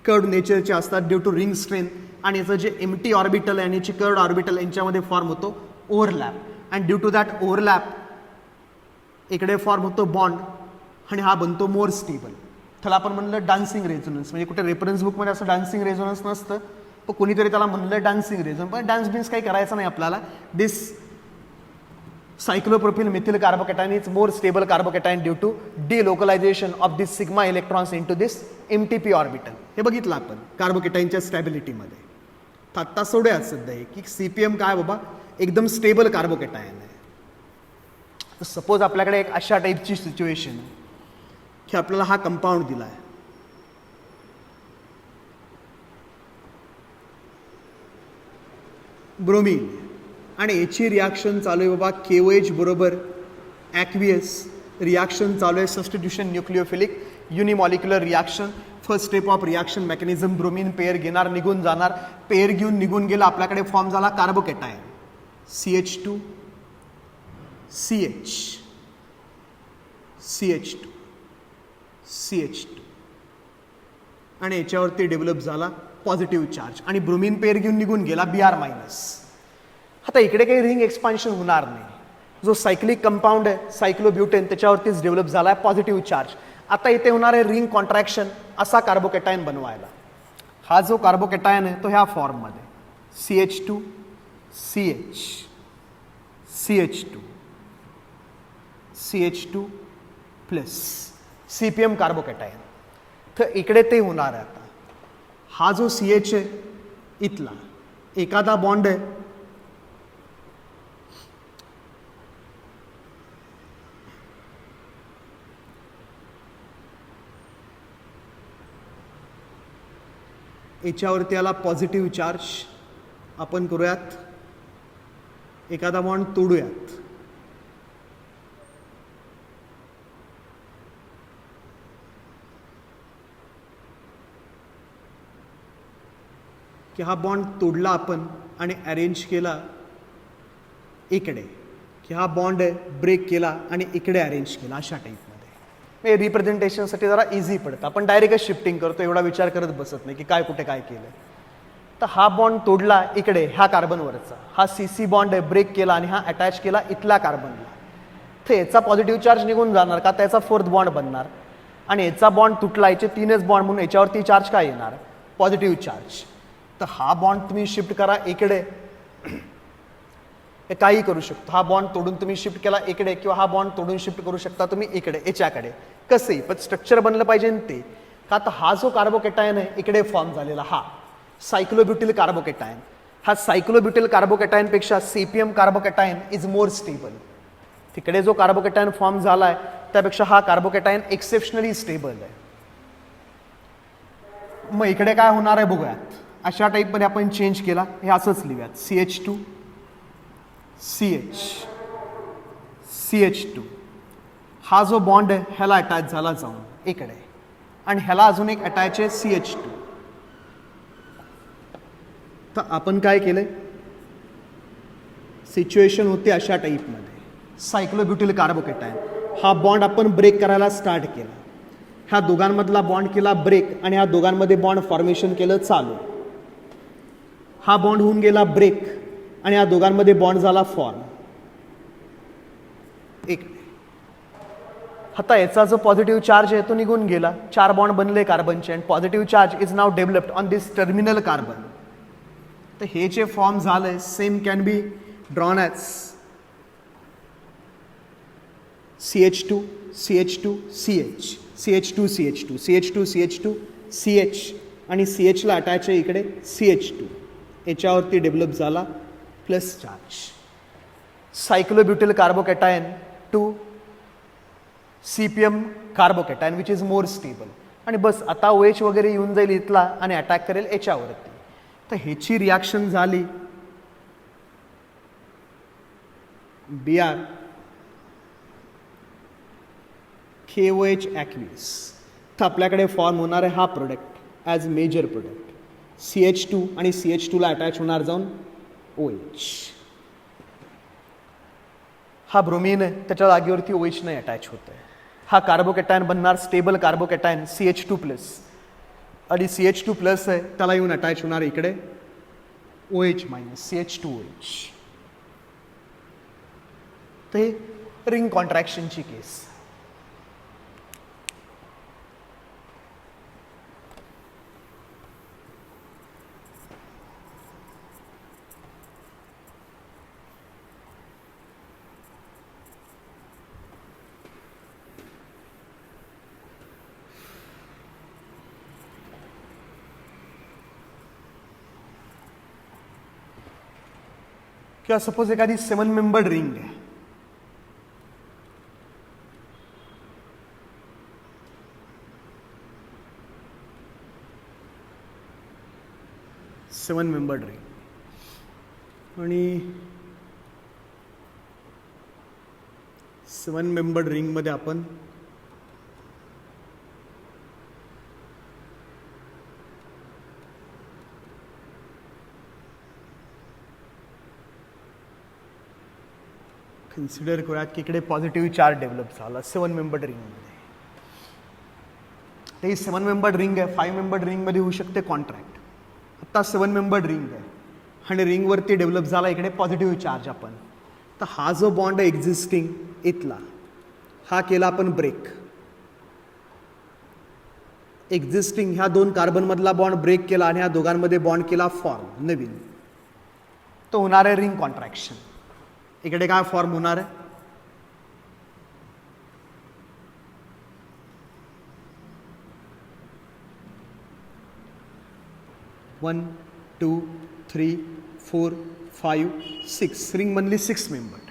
कर्ड नेचरचे असतात ड्यू टू रिंग स्ट्रेन. आणि याचं जे एम्प्टी ऑर्बिटल आहे आणि याची कर्ड ऑर्बिटल यांच्यामध्ये फॉर्म होतो overlap. And due to that overlap इकडे फॉर्म होतो बॉन्ड आणि हा बनतो मोर स्टेबल. त्याला आपण म्हणलं डान्सिंग रेझोनन्स. म्हणजे कुठे रेफरन्स बुकमध्ये असं डान्सिंग रेझोनन्स नसतं, पण कोणीतरी त्याला म्हणलं डान्सिंग रेझोनन्स. पण डान्स बिन्स काही करायचं नाही आपल्याला. दिस cyclopropyl methyl carbocation is more stable carbocation due to delocalization of this sigma electrons into this MTP orbital. हे बघितलं आपण कार्बोकेटाईनच्या स्टॅबिलिटीमध्ये. तर आत्ता सोडूयात सध्या की CPM काय बाबा एकदम स्टेबल कार्बोकेटायन आहे. तर सपोज आपल्याकडे एक अशा टाईपची सिच्युएशन आहे की आपल्याला हा कंपाऊंड दिला आहे. ब्रोमीन आणि याची रिॲक्शन चालू आहे बाबा KOH बरोबर ॲक्वियस. रिॲक्शन चालू आहे substitution nucleophilic unimolecular reaction. First step of reaction mechanism. Bromine pair घेणार, निघून जाणार. पेअर घेऊन निघून गेला, आपल्याकडे फॉर्म झाला carbocation CH2 CH CH2 CH2 आणि याच्यावरती डेव्हलप झाला पॉझिटिव्ह चार्ज आणि ब्रोमीन पेअर घेऊन निघून गेला Br मायनस. आता इकडे काही रिंग एक्सपान्शन होणार नाही. जो सायक्लिक कंपाऊंड आहे सायक्लोब्युटेन त्याच्यावरतीच डेव्हलप झाला आहे पॉझिटिव्ह चार्ज. आता इथे होणार आहे रिंग कॉन्ट्रॅक्शन असा कार्बोकेटायन बनवायला. हा जो कार्बोकेटायन आहे तो ह्या फॉर्ममध्ये CH2 CH CH2 CH2 plus CPM carbocation. तर इकडे ते होणार आहे. आता हा जो CH आहे इथला एखादा बॉन्ड आहे याच्यावरती आला पॉझिटिव्ह चार्ज. आपण करूयात एखादा बॉन्ड तोडूयात. की हा बॉन्ड तोडला आपण आणि अरेंज केला इकडे. की हा बॉन्ड ब्रेक केला आणि इकडे अरेंज केला अशा टाईपमध्ये. हे रिप्रेझेंटेशनसाठी जरा इझी पडतं. आपण डायरेक्टच शिफ्टिंग करतो, एवढा विचार करत बसत नाही की काय कुठे काय केलं. तर हा बॉन्ड तोडला इकडे ह्या कार्बनवरचा. हा CC बॉन्ड ब्रेक केला आणि हा अटॅच केला इथल्या कार्बनला. तर याचा पॉझिटिव्ह चार्ज निघून जाणार का त्याचा फोर्थ बॉन्ड बनणार आणि याचा बॉन्ड तुटला. याचे तीनच बॉन्ड म्हणून याच्यावरती चार्ज काय येणार पॉझिटिव्ह चार्ज. तर हा बॉन्ड तुम्ही शिफ्ट करा इकडे. हे काही करू शकतो. हा बॉन्ड तोडून तुम्ही शिफ्ट केला इकडे किंवा हा बॉन्ड तोडून शिफ्ट करू शकता तुम्ही इकडे याच्याकडे. कसंही पण स्ट्रक्चर बनलं पाहिजे ते. का तर हा जो कार्बोकेटायन आहे इकडे फॉर्म झालेला हा सायक्लोब्युटिल कार्बोकेटायन. हा सायक्लोब्युटिल कार्बोकेटायनपेक्षा CPM carbocation is more stable. तिकडे जो कार्बोकेटायन फॉर्म झाला आहे त्यापेक्षा हा कार्बोकेटायन एक्सेप्शनली स्टेबल आहे. मग इकडे काय होणार आहे बघूयात. अशा टाईपमध्ये आपण चेंज केला. हे असंच लिहूयात CH2 CH CH2. हा जो बॉन्ड आहे ह्याला अटॅच झाला जाऊन इकडे आणि ह्याला अजून एक अटॅच आहे CH2. तर आपण काय केलंय सिच्युएशन होते अशा टाईपमध्ये सायक्लोब्युटिल कार्बोकेटायन. हा बॉन्ड आपण ब्रेक करायला स्टार्ट केला. ह्या दोघांमधला बॉन्ड केला ब्रेक आणि ह्या दोघांमध्ये बॉन्ड फॉर्मेशन केलं चालू. हा बॉन्ड होऊन गेला ब्रेक आणि या दोघांमध्ये बॉन्ड झाला फॉर्म. एक आता याचा जो पॉझिटिव्ह चार्ज आहे तो निघून गेला. 4 बॉन्ड बनले कार्बनचे आणि positive charge is now developed on this terminal carbon. तर हे जे फॉर्म झालंय same can be drawn as CH2 CH2 CH CH2 CH2 CH2 CH2 CH आणि CHला अटॅच आहे इकडे CH2. याच्यावरती डेव्हलप झाला plus charge cyclobutyl carbocation to CPM carbocation which is more stable. आणि बस आता OH वगैरे येऊन जाईल इथला आणि अटॅक करेल याच्यावरती. तर ह्याची रिॲक्शन झाली Br KOH ॲक्वियस. तर आपल्याकडे फॉर्म होणार आहे हा product as major product. CH2 आणि CH2ला अटॅच होणार जाऊन OH. हा ब्रोमीन आहे त्याच्या जागेवरती OH नाही अटॅच होत आहे. हा कार्बोकेटायन बनणार स्टेबल कार्बोकेटायन CH2 प्लस आणि CH2 प्लस आहे त्याला येऊन अटॅच होणार इकडे OH मायनस CH2OH. तर हे रिंग कॉन्ट्रॅक्शनची केस. किंवा सपोज एखादी 7 मेंबर्ड रिंग आहे. सेवन मेंबर्ड रिंग आणि 7 मेंबर्ड रिंगमध्ये आपण कन्सिडर करूयात की इकडे पॉझिटिव्ह चार्ज डेव्हलप झाला 7 मेंबर्ड रिंगमध्ये. ही 7 मेंबर्ड रिंग आहे. 5 मेंबर्ड रिंगमध्ये होऊ शकते कॉन्ट्रॅक्ट. आता 7 मेंबर्ड रिंग आहे आणि रिंगवरती डेव्हलप झाला इकडे पॉझिटिव्ह चार्ज आपण. तर हा जो बॉन्ड आहे एक्झिस्टिंग इथला, हा केला आपण ब्रेक. एक्झिस्टिंग ह्या 2 कार्बनमधला बॉन्ड ब्रेक केला आणि ह्या दोघांमध्ये बॉन्ड केला फॉर्म नवीन. तो होणार आहे रिंग कॉन्ट्रॅक्शन. इकडे काय फॉर्म होणार आहे, 1 2 3 4 5 6 रिंग बनली 6 मेंबर्ड.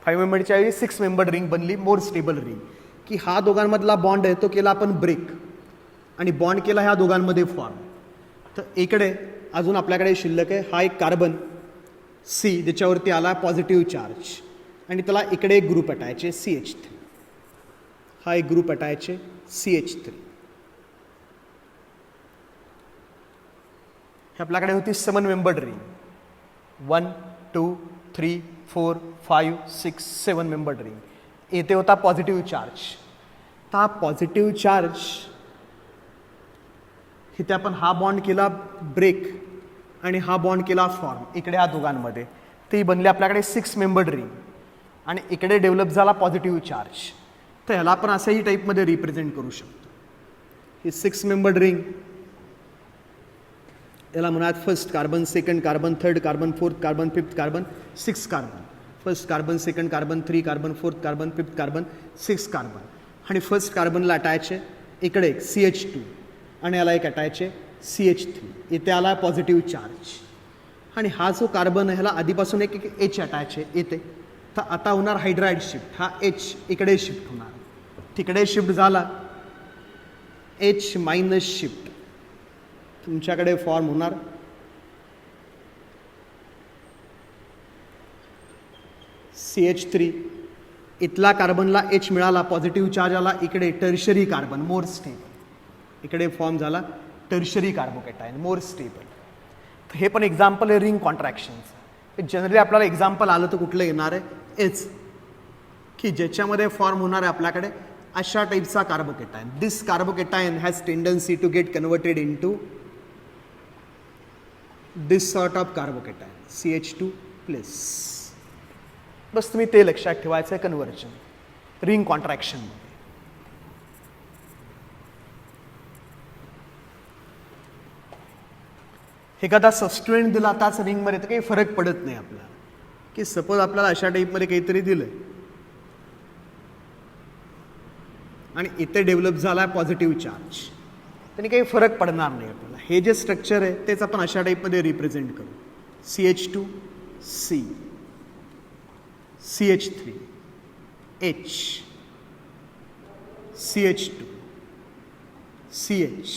5 मेंबरच्या ऐवजी 6 मेंबर्ड रिंग बनली, मोर स्टेबल रिंग. की हा दोघांमधला बॉन्ड आहे तो केला आपण ब्रेक आणि बॉन्ड केला ह्या दोघांमध्ये फॉर्म. तर इकडे अजून आपल्याकडे शिल्लक आहे हा एक कार्बन सी ज्याच्यावरती आला पॉझिटिव्ह चार्ज आणि त्याला इकडे एक ग्रुप अटायचे CH3. हा एक ग्रुप अटायचे CH3. हे आपल्याकडे होती 7 मेंबर्ड रिंग. 1 2 3 4 5 6 7 membered ring. येथे होता पॉझिटिव्ह चार्ज. तर हा पॉझिटिव्ह चार्ज इथे आपण हा बॉन्ड केला ब्रेक आणि हा बॉन्ड केला फॉर्म इकडे ह्या दोघांमध्ये. ती बनली आपल्याकडे 6 मेंबर्ड रिंग आणि इकडे डेव्हलप झाला पॉझिटिव्ह चार्ज. तर ह्याला आपण असंही टाईपमध्ये रिप्रेझेंट करू शकतो. ही 6 मेंबर्ड रिंग, याला म्हणतात first carbon, second carbon, third carbon, fourth carbon, fifth carbon, 6 carbon. First carbon, second carbon, 3 carbon, fourth carbon, fifth carbon, 6 carbon. आणि फर्स्ट कार्बनला अटॅच आहे इकडे एक CH2 आणि याला एक अटॅच आहे CH3. इथे आला पॉझिटिव्ह चार्ज आणि हा जो कार्बन आहे ह्याला आधीपासून एक H अटॅच आहे इथे. तर आता होणार हायड्राइड शिफ्ट. हा H इकडे शिफ्ट होणार, तिकडे शिफ्ट झाला H मायनस शिफ्ट. तुमच्याकडे फॉर्म होणार CH3. इथला कार्बनला H मिळाला, पॉझिटिव्ह चार्ज आला इकडे टर्शरी कार्बन, मोर स्टेबल. इकडे फॉर्म झाला टर्शरी कार्बोकॅटायन, मोर स्टेबल. तर हे पण एक्झाम्पल आहे रिंग कॉन्ट्रॅक्शनचं. जनरली आपल्याला एक्झाम्पल आलं तर कुठलं येणार आहे एच, की ज्याच्यामध्ये फॉर्म होणार आहे आपल्याकडे अशा टाईपचा carbocation. This carbocation has tendency to get converted into this sort of carbocation CH2+. बस तुम्ही ते लक्षात ठेवायचं आहे कन्व्हर्जन रिंग कॉन्ट्रॅक्शनमध्ये. एखादा सबस्टिट्यूएंट दिला त्याच रिंगमध्ये तर काही फरक पडत नाही आपल्याला. की सपोज आपल्याला अशा टाईपमध्ये काहीतरी दिलं आणि इथे डेव्हलप झाला पॉझिटिव्ह चार्ज, त्याने काही फरक पडणार नाही आपल्याला. हे जे स्ट्रक्चर आहे तेच आपण अशा टाईपमध्ये रिप्रेझेंट करू. CH2 C CH3 H CH2 CH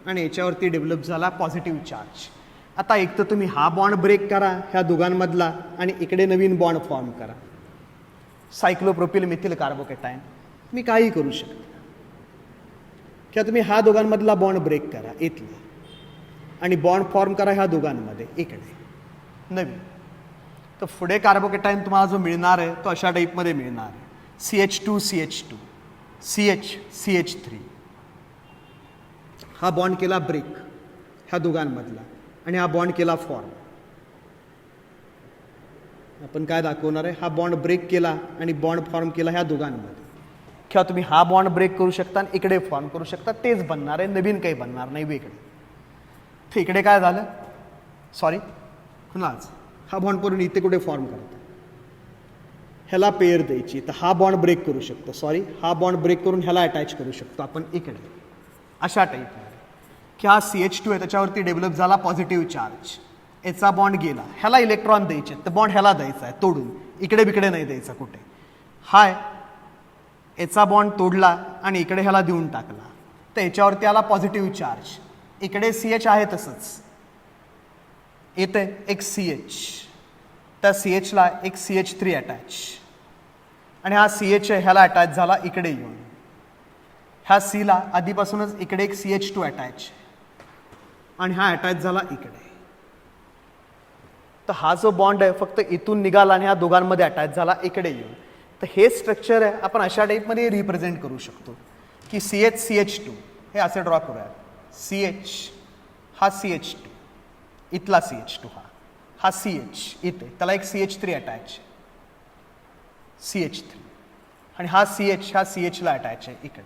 आणि याच्यावरती डेव्हलप झाला पॉझिटिव्ह चार्ज. आता एक तर तुम्ही हा बॉन्ड ब्रेक करा ह्या दोघांमधला आणि इकडे नवीन बॉन्ड फॉर्म करा, सायक्लोप्रोपिल मिथिल कार्बोकॅटायन. मी काही करू शकतो. किंवा तुम्ही हा दोघांमधला बॉन्ड ब्रेक करा इथला आणि बॉन्ड फॉर्म करा ह्या दोघांमध्ये इकडे नवीन. तर पुढे कार्बोकॅटायन तुम्हाला जो मिळणार आहे तो अशा टाईपमध्ये मिळणार आहे. CH2 CH2 CH CH3. हा बॉन्ड केला ब्रेक ह्या दोघांमधला आणि हा बॉन्ड केला फॉर्म. आपण काय दाखवणार आहे, हा बॉन्ड ब्रेक केला आणि बॉन्ड फॉर्म केला ह्या दोघांमध्ये. किंवा तुम्ही हा बॉन्ड ब्रेक करू शकता आणि इकडे फॉर्म करू शकता. तेच बनणार आहे, नवीन काही बनणार नाही वेगळे. तर इकडे काय झालं, सॉरी कुणाच हा बॉन्ड करून इथे कुठे फॉर्म करता, ह्याला पेअर द्यायची. तर हा बॉन्ड ब्रेक करू शकतो, सॉरी हा बॉन्ड ब्रेक करून ह्याला अटॅच करू शकतो आपण इकडे अशा टाईपमध्ये. की हा CH2 आहे त्याच्यावरती डेव्हलप झाला पॉझिटिव्ह चार्ज याचा बॉन्ड गेला, ह्याला इलेक्ट्रॉन द्यायचे, तर बॉन्ड ह्याला द्यायचा आहे तोडून, इकडे बिकडे नाही द्यायचा कुठे. हाय याचा बॉन्ड तोडला आणि इकडे ह्याला देऊन टाकला, तर याच्यावरती आला पॉझिटिव्ह चार्ज. इकडे CH आहे तसंच येते एक CH, त्या CHला एक CH3 अटॅच, आणि हा CH ह्याला अटॅच झाला इकडे येऊन. ह्या Cला आधीपासूनच इकडे एक CH2 अटॅच, आणि हा अटॅच झाला इकडे. तर हा जो बॉन्ड आहे फक्त इथून निघाला आणि ह्या दोघांमध्ये अटॅच झाला इकडे येऊन. तर हे स्ट्रक्चर आहे आपण अशा टाईपमध्ये रिप्रेझेंट करू शकतो की CH हे असे ड्रॉ करूया. CH हा CH2, इथला CH2 हा CH इथे, त्याला एक CH3 अटॅच, CH3, आणि हा CH ह्या CHला अटॅच आहे इकडे,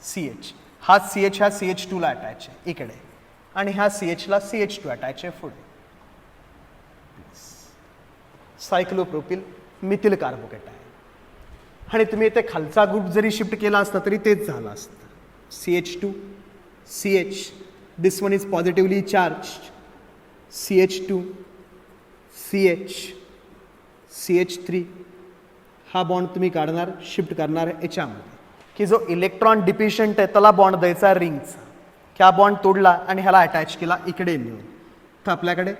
CH हा CH ह्या CH2ला अटॅच आहे इकडे, आणि ह्या CHला CH2 अटॅच आहे पुढे. सायक्लोप्रोपिल मिथिल कार्बोकॅटायन. आणि तुम्ही इथे खालचा ग्रुप जरी शिफ्ट केला असता तरी तेच झालं असतं. CH2 CH, this one is positively charge, CH2 CH CH3, हा बॉन्ड तुम्ही काढणार शिफ्ट करणार याच्यामध्ये की जो इलेक्ट्रॉन डिफिशियंट आहे त्याला बॉन्ड द्यायचा रिंगचा, की हा बॉन्ड तोडला आणि ह्याला अटॅच केला इकडे नेऊन. तर आपल्याकडे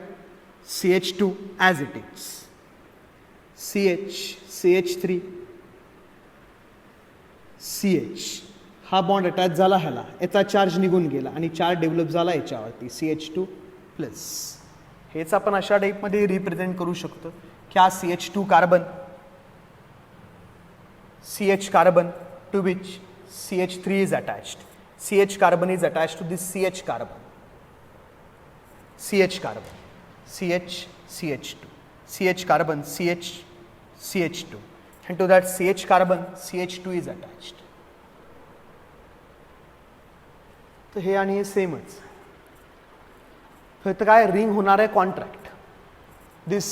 CH2 as it is, CH CH3 CH, हा बॉन्ड अटॅच झाला ह्याला, याचा चार्ज निघून गेला आणि चार्ज डेव्हलप झाला याच्यावरती CH2 प्लस. हेच आपण अशा टाईपमध्ये रिप्रेझेंट करू शकतो की हा CH2 carbon, CH carbon to which CH3 is attached, CH carbon is attached to this CH carbon, CH carbon CH CH2, CH carbon CH CH2, and to that CH carbon CH2 is attached. तर हे आणि हे सेमच. फक्त काय ring होणार आहे contract. This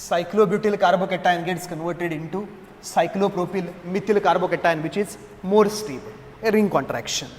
cyclobutyl carbocation gets converted into cyclopropyl methyl carbocation which is more stable, a ring contraction.